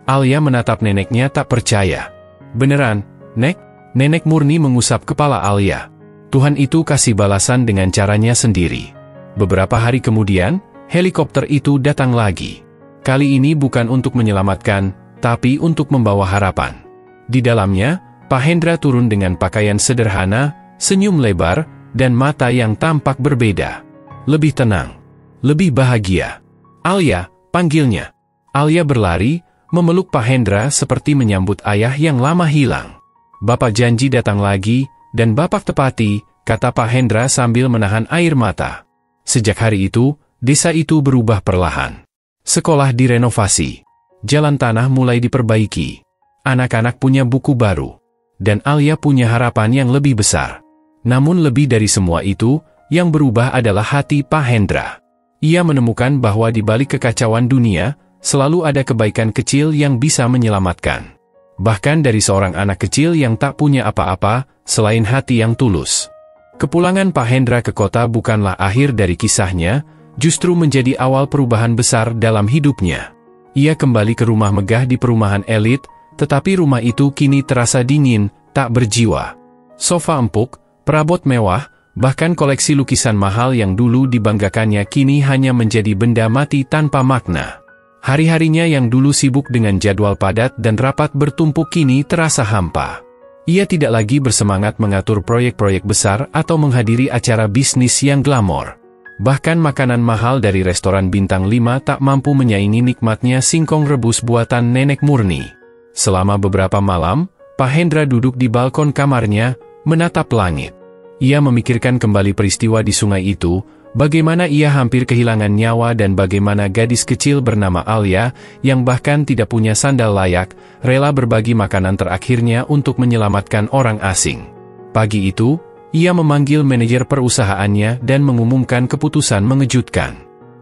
Alia menatap neneknya tak percaya. Beneran, Nek? Nenek murni mengusap kepala Alia. Tuhan itu kasih balasan dengan caranya sendiri. Beberapa hari kemudian, helikopter itu datang lagi. Kali ini bukan untuk menyelamatkan, tapi untuk membawa harapan. Di dalamnya, Pak Hendra turun dengan pakaian sederhana, senyum lebar, dan mata yang tampak berbeda. Lebih tenang. Lebih bahagia. Alia, panggilnya. Alia berlari, memeluk Pak Hendra seperti menyambut ayah yang lama hilang. Bapak janji datang lagi, dan Bapak tepati, kata Pak Hendra sambil menahan air mata. Sejak hari itu, desa itu berubah perlahan. Sekolah direnovasi. Jalan tanah mulai diperbaiki. Anak-anak punya buku baru. Dan Alia punya harapan yang lebih besar. Namun lebih dari semua itu, yang berubah adalah hati Pak Hendra. Ia menemukan bahwa di balik kekacauan dunia, selalu ada kebaikan kecil yang bisa menyelamatkan. Bahkan dari seorang anak kecil yang tak punya apa-apa, selain hati yang tulus. Kepulangan Pak Hendra ke kota bukanlah akhir dari kisahnya, justru menjadi awal perubahan besar dalam hidupnya. Ia kembali ke rumah megah di perumahan elit, tetapi rumah itu kini terasa dingin, tak berjiwa. Sofa empuk, perabot mewah, bahkan koleksi lukisan mahal yang dulu dibanggakannya kini hanya menjadi benda mati tanpa makna. Hari-harinya yang dulu sibuk dengan jadwal padat dan rapat bertumpuk kini terasa hampa. Ia tidak lagi bersemangat mengatur proyek-proyek besar atau menghadiri acara bisnis yang glamor. Bahkan makanan mahal dari restoran bintang 5 tak mampu menyaingi nikmatnya singkong rebus buatan nenek murni. Selama beberapa malam, Pak Hendra duduk di balkon kamarnya, menatap langit. Ia memikirkan kembali peristiwa di sungai itu, bagaimana ia hampir kehilangan nyawa dan bagaimana gadis kecil bernama Alia, yang bahkan tidak punya sandal layak, rela berbagi makanan terakhirnya untuk menyelamatkan orang asing. Pagi itu, ia memanggil manajer perusahaannya dan mengumumkan keputusan mengejutkan.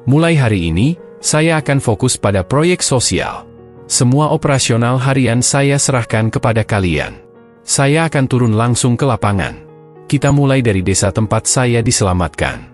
Mulai hari ini, saya akan fokus pada proyek sosial. Semua operasional harian saya serahkan kepada kalian. Saya akan turun langsung ke lapangan. Kita mulai dari desa tempat saya diselamatkan.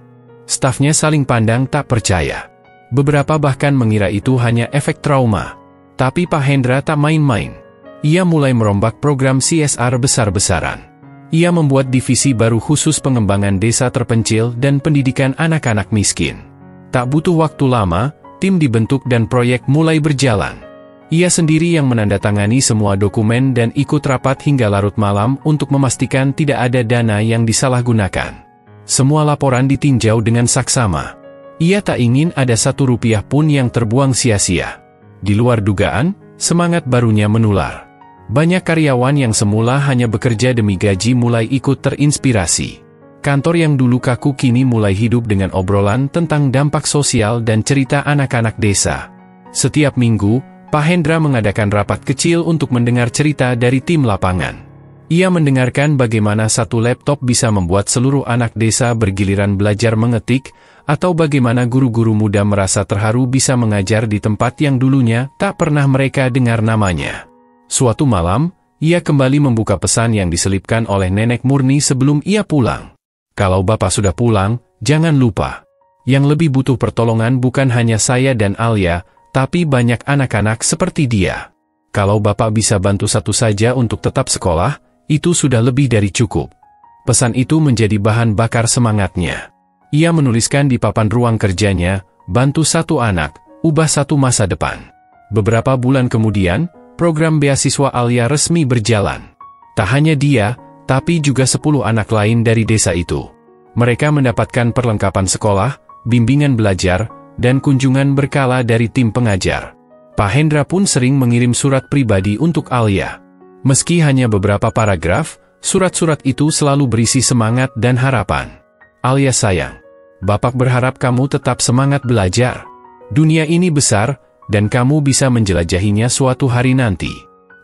Stafnya saling pandang tak percaya. Beberapa bahkan mengira itu hanya efek trauma. Tapi Pak Hendra tak main-main. Ia mulai merombak program CSR besar-besaran. Ia membuat divisi baru khusus pengembangan desa terpencil dan pendidikan anak-anak miskin. Tak butuh waktu lama, tim dibentuk dan proyek mulai berjalan. Ia sendiri yang menandatangani semua dokumen dan ikut rapat hingga larut malam untuk memastikan tidak ada dana yang disalahgunakan. Semua laporan ditinjau dengan saksama. Ia tak ingin ada Rp1 pun yang terbuang sia-sia. Di luar dugaan, semangat barunya menular. Banyak karyawan yang semula hanya bekerja demi gaji mulai ikut terinspirasi. Kantor yang dulu kaku kini mulai hidup dengan obrolan tentang dampak sosial dan cerita anak-anak desa. Setiap minggu, Pak Hendra mengadakan rapat kecil untuk mendengar cerita dari tim lapangan. Ia mendengarkan bagaimana satu laptop bisa membuat seluruh anak desa bergiliran belajar mengetik, atau bagaimana guru-guru muda merasa terharu bisa mengajar di tempat yang dulunya tak pernah mereka dengar namanya. Suatu malam, ia kembali membuka pesan yang diselipkan oleh nenek murni sebelum ia pulang. Kalau Bapak sudah pulang, jangan lupa. Yang lebih butuh pertolongan bukan hanya saya dan Alia, Tapi banyak anak-anak seperti dia. Kalau Bapak bisa bantu satu saja untuk tetap sekolah, itu sudah lebih dari cukup. Pesan itu menjadi bahan bakar semangatnya. Ia menuliskan di papan ruang kerjanya, bantu satu anak, ubah satu masa depan. Beberapa bulan kemudian, program beasiswa Alia resmi berjalan. Tak hanya dia, tapi juga 10 anak lain dari desa itu. Mereka mendapatkan perlengkapan sekolah, bimbingan belajar, dan kunjungan berkala dari tim pengajar. Pak Hendra pun sering mengirim surat pribadi untuk Alia. Meski hanya beberapa paragraf, surat-surat itu selalu berisi semangat dan harapan. Alia sayang, Bapak berharap kamu tetap semangat belajar. Dunia ini besar, dan kamu bisa menjelajahinya suatu hari nanti.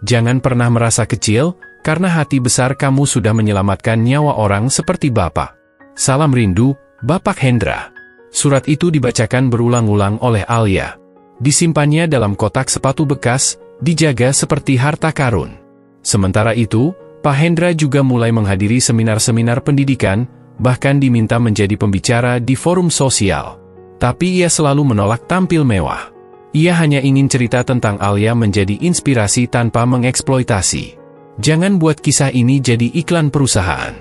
Jangan pernah merasa kecil, karena hati besar kamu sudah menyelamatkan nyawa orang seperti Bapak. Salam rindu, Bapak Hendra. Surat itu dibacakan berulang-ulang oleh Alia. Disimpannya dalam kotak sepatu bekas, dijaga seperti harta karun. Sementara itu, Pak Hendra juga mulai menghadiri seminar-seminar pendidikan, bahkan diminta menjadi pembicara di forum sosial. Tapi ia selalu menolak tampil mewah. Ia hanya ingin cerita tentang Alia menjadi inspirasi tanpa mengeksploitasi. Jangan buat kisah ini jadi iklan perusahaan.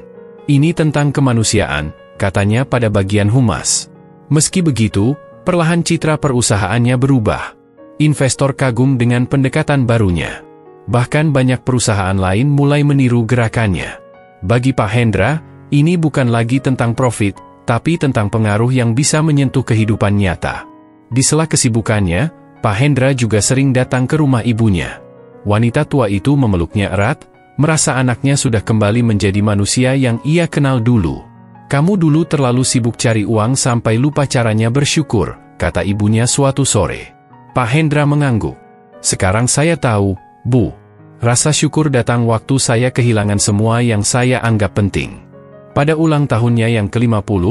Ini tentang kemanusiaan, katanya pada bagian humas. Meski begitu, perlahan citra perusahaannya berubah. Investor kagum dengan pendekatan barunya. Bahkan banyak perusahaan lain mulai meniru gerakannya. Bagi Pak Hendra, ini bukan lagi tentang profit, tapi tentang pengaruh yang bisa menyentuh kehidupan nyata. Di sela kesibukannya, Pak Hendra juga sering datang ke rumah ibunya. Wanita tua itu memeluknya erat, merasa anaknya sudah kembali menjadi manusia yang ia kenal dulu. Kamu dulu terlalu sibuk cari uang sampai lupa caranya bersyukur, kata ibunya suatu sore. Pak Hendra mengangguk. Sekarang saya tahu, Bu. Rasa syukur datang waktu saya kehilangan semua yang saya anggap penting. Pada ulang tahunnya yang ke-50,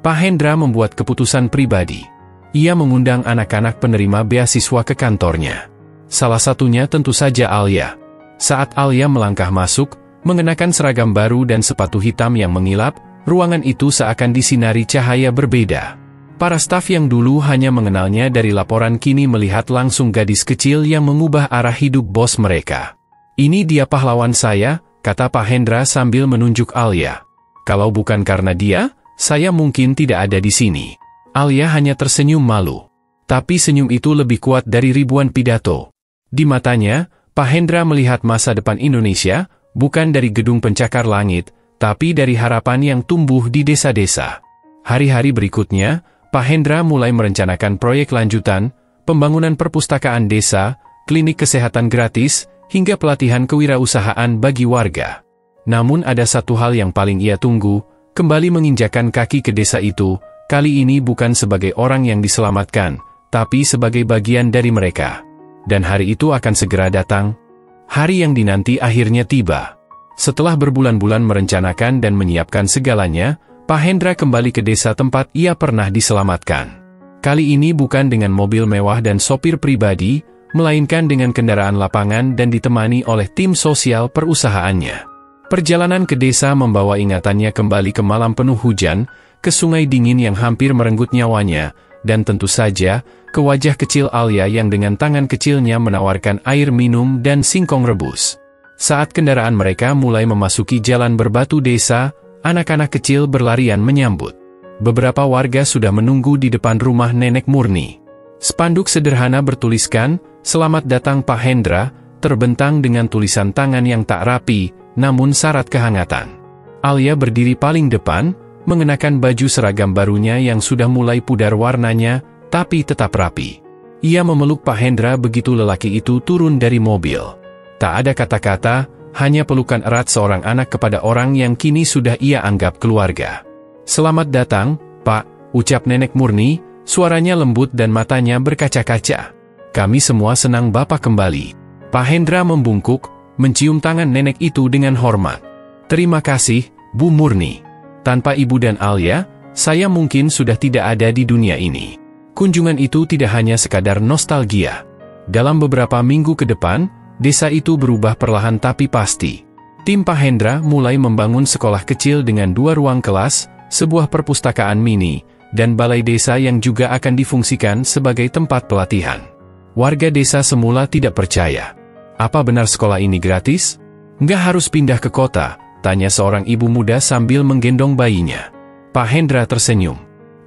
Pak Hendra membuat keputusan pribadi. Ia mengundang anak-anak penerima beasiswa ke kantornya. Salah satunya tentu saja Alia. Saat Alia melangkah masuk, mengenakan seragam baru dan sepatu hitam yang mengilap, ruangan itu seakan disinari cahaya berbeda. Para staf yang dulu hanya mengenalnya dari laporan kini melihat langsung gadis kecil yang mengubah arah hidup bos mereka. Ini dia pahlawan saya, kata Pak Hendra sambil menunjuk Alia. Kalau bukan karena dia, saya mungkin tidak ada di sini. Alia hanya tersenyum malu. Tapi senyum itu lebih kuat dari ribuan pidato. Di matanya, Pak Hendra melihat masa depan Indonesia, bukan dari gedung pencakar langit, tapi dari harapan yang tumbuh di desa-desa. Hari-hari berikutnya, Pak Hendra mulai merencanakan proyek lanjutan, pembangunan perpustakaan desa, klinik kesehatan gratis, hingga pelatihan kewirausahaan bagi warga. Namun ada satu hal yang paling ia tunggu, kembali menginjakan kaki ke desa itu, kali ini bukan sebagai orang yang diselamatkan, tapi sebagai bagian dari mereka. Dan hari itu akan segera datang. Hari yang dinanti akhirnya tiba. Setelah berbulan-bulan merencanakan dan menyiapkan segalanya, Pak Hendra kembali ke desa tempat ia pernah diselamatkan. Kali ini bukan dengan mobil mewah dan sopir pribadi, melainkan dengan kendaraan lapangan dan ditemani oleh tim sosial perusahaannya. Perjalanan ke desa membawa ingatannya kembali ke malam penuh hujan, ke sungai dingin yang hampir merenggut nyawanya, dan tentu saja, ke wajah kecil Alia yang dengan tangan kecilnya menawarkan air minum dan singkong rebus. Saat kendaraan mereka mulai memasuki jalan berbatu desa, anak-anak kecil berlarian menyambut. Beberapa warga sudah menunggu di depan rumah Nenek Murni. Spanduk sederhana bertuliskan, "Selamat datang Pak Hendra," terbentang dengan tulisan tangan yang tak rapi, namun syarat kehangatan. Alia berdiri paling depan, mengenakan baju seragam barunya yang sudah mulai pudar warnanya, tapi tetap rapi. Ia memeluk Pak Hendra begitu lelaki itu turun dari mobil. Tak ada kata-kata, hanya pelukan erat seorang anak kepada orang yang kini sudah ia anggap keluarga. "Selamat datang, Pak," ucap Nenek Murni, suaranya lembut dan matanya berkaca-kaca. "Kami semua senang Bapak kembali." Pak Hendra membungkuk, mencium tangan nenek itu dengan hormat. "Terima kasih, Bu Murni. Tanpa Ibu dan Alia, saya mungkin sudah tidak ada di dunia ini." Kunjungan itu tidak hanya sekadar nostalgia. Dalam beberapa minggu ke depan, desa itu berubah perlahan tapi pasti. Tim Pak Hendra mulai membangun sekolah kecil dengan 2 ruang kelas, sebuah perpustakaan mini, dan balai desa yang juga akan difungsikan sebagai tempat pelatihan. Warga desa semula tidak percaya. Apa benar sekolah ini gratis? Nggak harus pindah ke kota, tanya seorang ibu muda sambil menggendong bayinya. Pak Hendra tersenyum.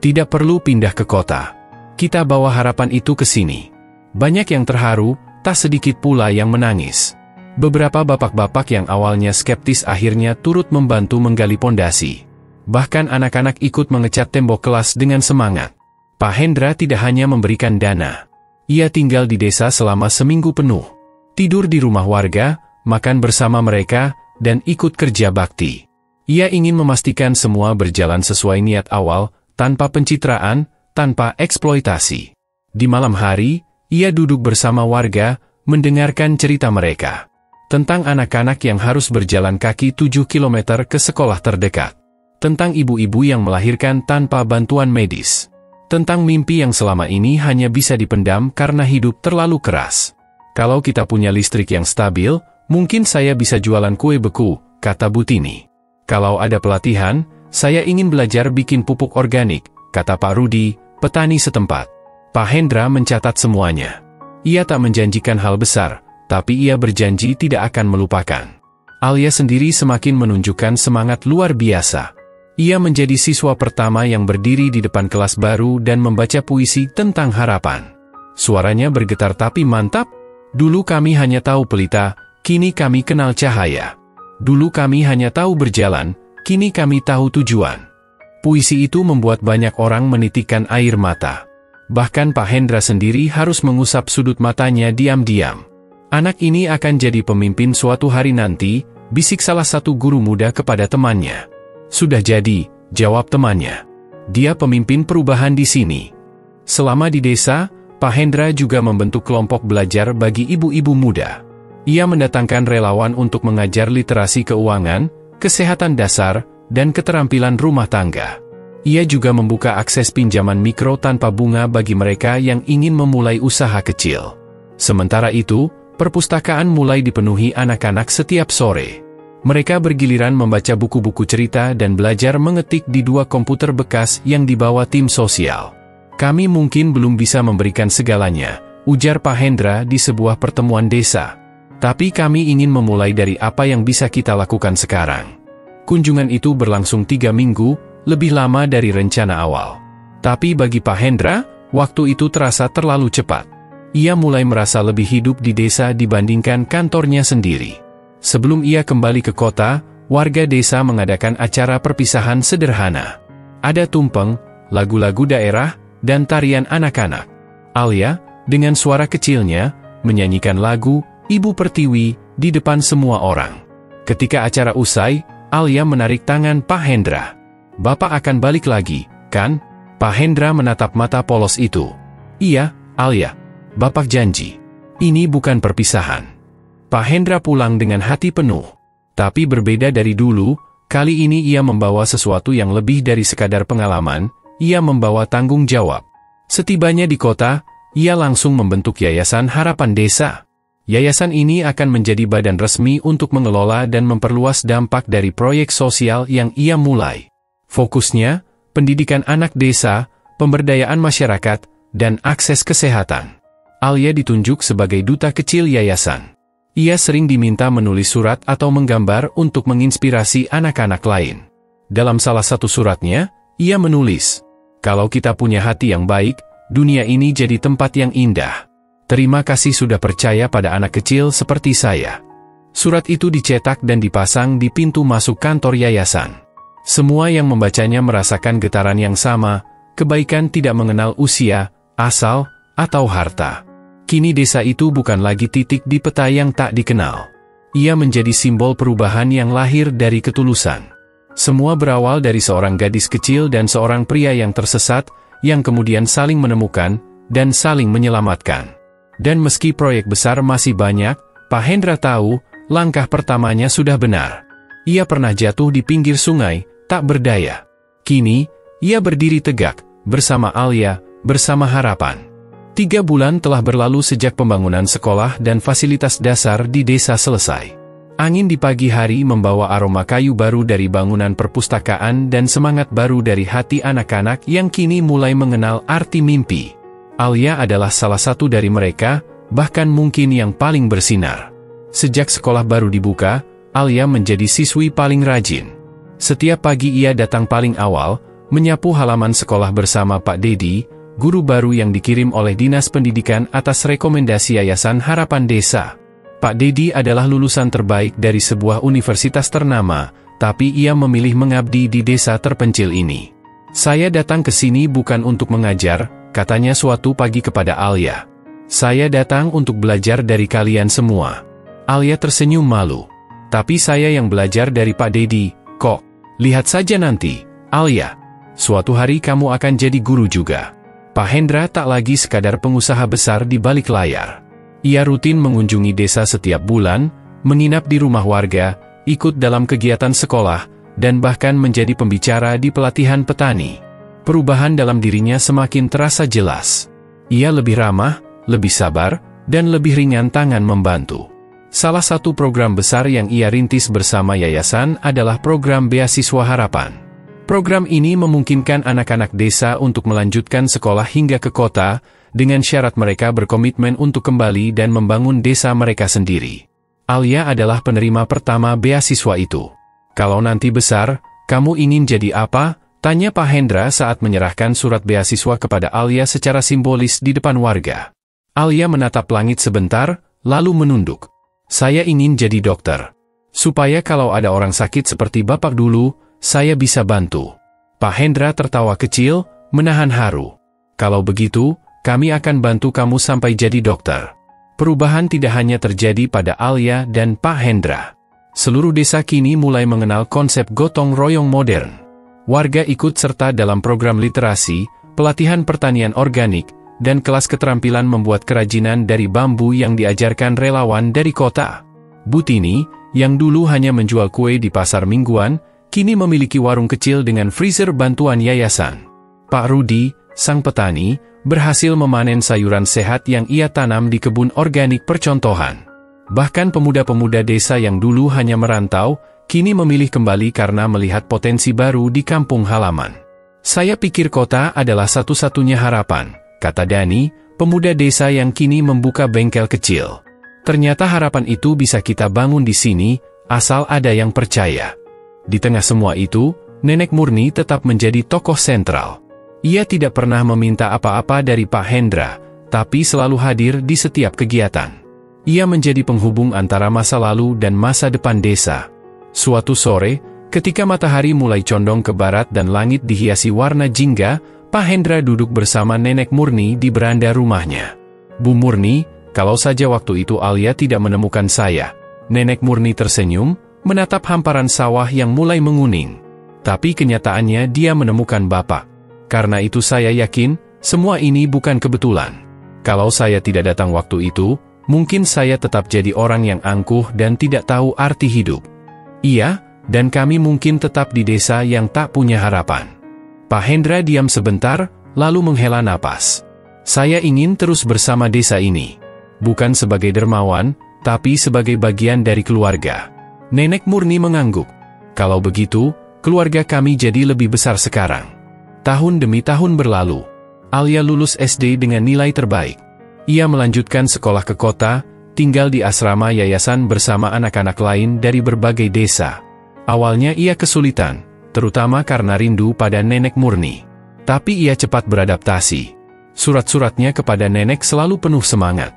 Tidak perlu pindah ke kota. Kita bawa harapan itu ke sini. Banyak yang terharu, tak sedikit pula yang menangis. Beberapa bapak-bapak yang awalnya skeptis akhirnya turut membantu menggali pondasi. Bahkan anak-anak ikut mengecat tembok kelas dengan semangat. Pak Hendra tidak hanya memberikan dana. Ia tinggal di desa selama seminggu penuh. Tidur di rumah warga, makan bersama mereka, dan ikut kerja bakti. Ia ingin memastikan semua berjalan sesuai niat awal, tanpa pencitraan, tanpa eksploitasi. Di malam hari, ia duduk bersama warga, mendengarkan cerita mereka. Tentang anak-anak yang harus berjalan kaki 7 km ke sekolah terdekat. Tentang ibu-ibu yang melahirkan tanpa bantuan medis. Tentang mimpi yang selama ini hanya bisa dipendam karena hidup terlalu keras. Kalau kita punya listrik yang stabil, mungkin saya bisa jualan kue beku, kata Butini. Kalau ada pelatihan, saya ingin belajar bikin pupuk organik, kata Pak Rudi, petani setempat. Pak Hendra mencatat semuanya. Ia tak menjanjikan hal besar, tapi ia berjanji tidak akan melupakan. Alia sendiri semakin menunjukkan semangat luar biasa. Ia menjadi siswa pertama yang berdiri di depan kelas baru dan membaca puisi tentang harapan. Suaranya bergetar tapi mantap. Dulu kami hanya tahu pelita, kini kami kenal cahaya. Dulu kami hanya tahu berjalan, kini kami tahu tujuan. Puisi itu membuat banyak orang menitikkan air mata. Bahkan Pak Hendra sendiri harus mengusap sudut matanya diam-diam. Anak ini akan jadi pemimpin suatu hari nanti, bisik salah satu guru muda kepada temannya. Sudah jadi, jawab temannya. Dia pemimpin perubahan di sini. Selama di desa, Pak Hendra juga membentuk kelompok belajar bagi ibu-ibu muda. Ia mendatangkan relawan untuk mengajar literasi keuangan, kesehatan dasar, dan keterampilan rumah tangga. Ia juga membuka akses pinjaman mikro tanpa bunga bagi mereka yang ingin memulai usaha kecil. Sementara itu, perpustakaan mulai dipenuhi anak-anak setiap sore. Mereka bergiliran membaca buku-buku cerita dan belajar mengetik di 2 komputer bekas yang dibawa tim sosial. Kami mungkin belum bisa memberikan segalanya, ujar Pak Hendra di sebuah pertemuan desa. Tapi kami ingin memulai dari apa yang bisa kita lakukan sekarang. Kunjungan itu berlangsung 3 minggu, lebih lama dari rencana awal. Tapi bagi Pak Hendra, waktu itu terasa terlalu cepat. Ia mulai merasa lebih hidup di desa dibandingkan kantornya sendiri. Sebelum ia kembali ke kota, warga desa mengadakan acara perpisahan sederhana. Ada tumpeng, lagu-lagu daerah, dan tarian anak-anak. Alia, dengan suara kecilnya, menyanyikan lagu Ibu Pertiwi di depan semua orang. Ketika acara usai, Alia menarik tangan Pak Hendra. Bapak akan balik lagi, kan? Pak Hendra menatap mata polos itu. Iya, Alia. Bapak janji. Ini bukan perpisahan. Pak Hendra pulang dengan hati penuh. Tapi berbeda dari dulu, kali ini ia membawa sesuatu yang lebih dari sekadar pengalaman, ia membawa tanggung jawab. Setibanya di kota, ia langsung membentuk Yayasan Harapan Desa. Yayasan ini akan menjadi badan resmi untuk mengelola dan memperluas dampak dari proyek sosial yang ia mulai. Fokusnya, pendidikan anak desa, pemberdayaan masyarakat, dan akses kesehatan. Alia ditunjuk sebagai duta kecil yayasan. Ia sering diminta menulis surat atau menggambar untuk menginspirasi anak-anak lain. Dalam salah satu suratnya, ia menulis, "Kalau kita punya hati yang baik, dunia ini jadi tempat yang indah. Terima kasih sudah percaya pada anak kecil seperti saya." Surat itu dicetak dan dipasang di pintu masuk kantor yayasan. Semua yang membacanya merasakan getaran yang sama, kebaikan tidak mengenal usia, asal, atau harta. Kini desa itu bukan lagi titik di peta yang tak dikenal. Ia menjadi simbol perubahan yang lahir dari ketulusan. Semua berawal dari seorang gadis kecil dan seorang pria yang tersesat, yang kemudian saling menemukan, dan saling menyelamatkan. Dan meski proyek besar masih banyak, Pak Hendra tahu, langkah pertamanya sudah benar. Ia pernah jatuh di pinggir sungai, tak berdaya. Kini, ia berdiri tegak, bersama Alia, bersama harapan. 3 bulan telah berlalu sejak pembangunan sekolah dan fasilitas dasar di desa selesai. Angin di pagi hari membawa aroma kayu baru dari bangunan perpustakaan dan semangat baru dari hati anak-anak yang kini mulai mengenal arti mimpi. Alia adalah salah satu dari mereka, bahkan mungkin yang paling bersinar. Sejak sekolah baru dibuka, Alia menjadi siswi paling rajin. Setiap pagi ia datang paling awal, menyapu halaman sekolah bersama Pak Dedi, guru baru yang dikirim oleh Dinas Pendidikan atas rekomendasi Yayasan Harapan Desa. Pak Dedi adalah lulusan terbaik dari sebuah universitas ternama, tapi ia memilih mengabdi di desa terpencil ini. Saya datang ke sini bukan untuk mengajar, katanya suatu pagi kepada Alia. Saya datang untuk belajar dari kalian semua. Alia tersenyum malu. Tapi saya yang belajar dari Pak Dedi, kok. Lihat saja nanti, Alia. Suatu hari kamu akan jadi guru juga. Pak Hendra tak lagi sekadar pengusaha besar di balik layar. Ia rutin mengunjungi desa setiap bulan, menginap di rumah warga, ikut dalam kegiatan sekolah, dan bahkan menjadi pembicara di pelatihan petani. Perubahan dalam dirinya semakin terasa jelas. Ia lebih ramah, lebih sabar, dan lebih ringan tangan membantu. Salah satu program besar yang ia rintis bersama yayasan adalah program Beasiswa Harapan. Program ini memungkinkan anak-anak desa untuk melanjutkan sekolah hingga ke kota, dengan syarat mereka berkomitmen untuk kembali dan membangun desa mereka sendiri. Alia adalah penerima pertama beasiswa itu. Kalau nanti besar, kamu ingin jadi apa? Tanya Pak Hendra saat menyerahkan surat beasiswa kepada Alia secara simbolis di depan warga. Alia menatap langit sebentar, lalu menunduk. Saya ingin jadi dokter. Supaya kalau ada orang sakit seperti Bapak dulu, saya bisa bantu. Pak Hendra tertawa kecil, menahan haru. Kalau begitu, kami akan bantu kamu sampai jadi dokter. Perubahan tidak hanya terjadi pada Alia dan Pak Hendra. Seluruh desa kini mulai mengenal konsep gotong royong modern. Warga ikut serta dalam program literasi, pelatihan pertanian organik, dan kelas keterampilan membuat kerajinan dari bambu yang diajarkan relawan dari kota. Butini, yang dulu hanya menjual kue di pasar mingguan, kini memiliki warung kecil dengan freezer bantuan yayasan. Pak Rudi, sang petani, berhasil memanen sayuran sehat yang ia tanam di kebun organik percontohan. Bahkan pemuda-pemuda desa yang dulu hanya merantau, kini memilih kembali karena melihat potensi baru di kampung halaman. Saya pikir kota adalah satu-satunya harapan, kata Dani, pemuda desa yang kini membuka bengkel kecil. Ternyata harapan itu bisa kita bangun di sini, asal ada yang percaya. Di tengah semua itu, Nenek Murni tetap menjadi tokoh sentral. Ia tidak pernah meminta apa-apa dari Pak Hendra, tapi selalu hadir di setiap kegiatan. Ia menjadi penghubung antara masa lalu dan masa depan desa. Suatu sore, ketika matahari mulai condong ke barat dan langit dihiasi warna jingga, Pak Hendra duduk bersama Nenek Murni di beranda rumahnya. Bu Murni, kalau saja waktu itu Alia tidak menemukan saya. Nenek Murni tersenyum, menatap hamparan sawah yang mulai menguning. Tapi kenyataannya dia menemukan Bapak. Karena itu saya yakin, semua ini bukan kebetulan. Kalau saya tidak datang waktu itu, mungkin saya tetap jadi orang yang angkuh dan tidak tahu arti hidup. Iya, dan kami mungkin tetap di desa yang tak punya harapan. Pak Hendra diam sebentar, lalu menghela napas. Saya ingin terus bersama desa ini. Bukan sebagai dermawan, tapi sebagai bagian dari keluarga. Nenek Murni mengangguk. Kalau begitu, keluarga kami jadi lebih besar sekarang. Tahun demi tahun berlalu. Alia lulus SD dengan nilai terbaik. Ia melanjutkan sekolah ke kota, tinggal di asrama yayasan bersama anak-anak lain dari berbagai desa. Awalnya ia kesulitan, terutama karena rindu pada Nenek Murni. Tapi ia cepat beradaptasi. Surat-suratnya kepada Nenek selalu penuh semangat.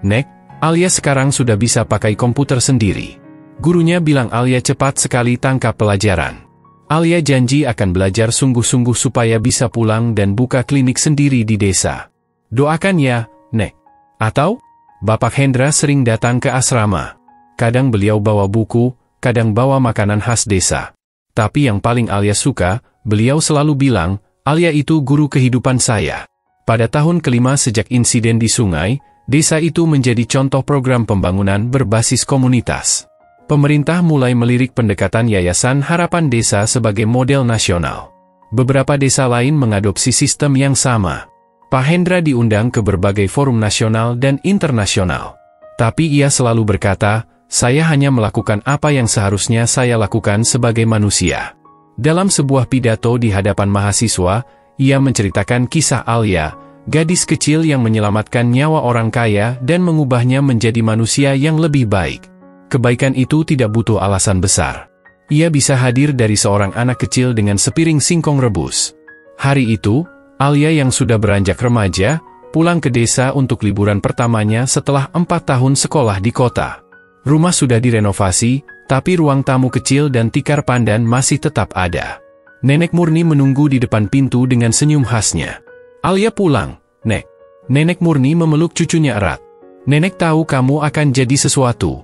Nek, Alia sekarang sudah bisa pakai komputer sendiri. Gurunya bilang Alia cepat sekali tangkap pelajaran. Alia janji akan belajar sungguh-sungguh supaya bisa pulang dan buka klinik sendiri di desa. Doakan ya, Nek. Atau, Bapak Hendra sering datang ke asrama. Kadang beliau bawa buku, kadang bawa makanan khas desa. Tapi yang paling Alia suka, beliau selalu bilang, Alia itu guru kehidupan saya. Pada tahun kelima sejak insiden di sungai, desa itu menjadi contoh program pembangunan berbasis komunitas. Pemerintah mulai melirik pendekatan Yayasan Harapan Desa sebagai model nasional. Beberapa desa lain mengadopsi sistem yang sama. Pak Hendra diundang ke berbagai forum nasional dan internasional. Tapi ia selalu berkata, saya hanya melakukan apa yang seharusnya saya lakukan sebagai manusia. Dalam sebuah pidato di hadapan mahasiswa, ia menceritakan kisah Alia, gadis kecil yang menyelamatkan nyawa orang kaya dan mengubahnya menjadi manusia yang lebih baik. Kebaikan itu tidak butuh alasan besar. Ia bisa hadir dari seorang anak kecil dengan sepiring singkong rebus. Hari itu, Alia yang sudah beranjak remaja, pulang ke desa untuk liburan pertamanya setelah 4 tahun sekolah di kota. Rumah sudah direnovasi, tapi ruang tamu kecil dan tikar pandan masih tetap ada. Nenek Murni menunggu di depan pintu dengan senyum khasnya. "Alia pulang, Nek." Nenek Murni memeluk cucunya erat. "Nenek tahu kamu akan jadi sesuatu."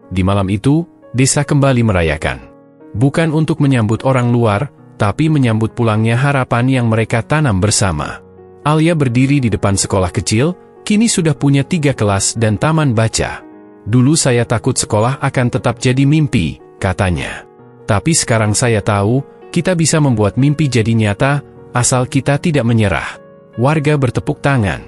Di malam itu, desa kembali merayakan. Bukan untuk menyambut orang luar, tapi menyambut pulangnya harapan yang mereka tanam bersama. Alia berdiri di depan sekolah kecil, kini sudah punya 3 kelas dan taman baca. "Dulu saya takut sekolah akan tetap jadi mimpi," katanya. "Tapi sekarang saya tahu, kita bisa membuat mimpi jadi nyata, asal kita tidak menyerah." Warga bertepuk tangan.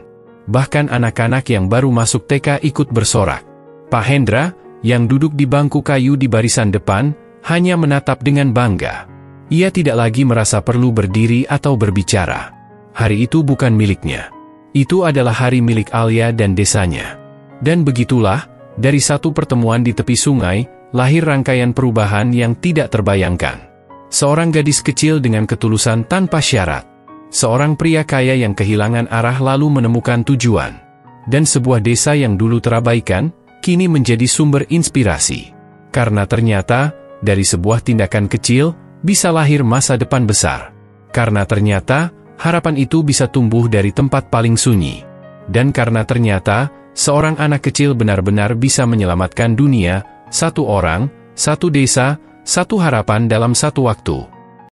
Bahkan anak-anak yang baru masuk TK ikut bersorak. Pak Hendra, yang duduk di bangku kayu di barisan depan, hanya menatap dengan bangga. Ia tidak lagi merasa perlu berdiri atau berbicara. Hari itu bukan miliknya. Itu adalah hari milik Alia dan desanya. Dan begitulah, dari satu pertemuan di tepi sungai, lahir rangkaian perubahan yang tidak terbayangkan. Seorang gadis kecil dengan ketulusan tanpa syarat. Seorang pria kaya yang kehilangan arah lalu menemukan tujuan. Dan sebuah desa yang dulu terabaikan, kini menjadi sumber inspirasi. Karena ternyata, dari sebuah tindakan kecil, bisa lahir masa depan besar. Karena ternyata, harapan itu bisa tumbuh dari tempat paling sunyi. Dan karena ternyata, seorang anak kecil benar-benar bisa menyelamatkan dunia, satu orang, satu desa, satu harapan dalam satu waktu.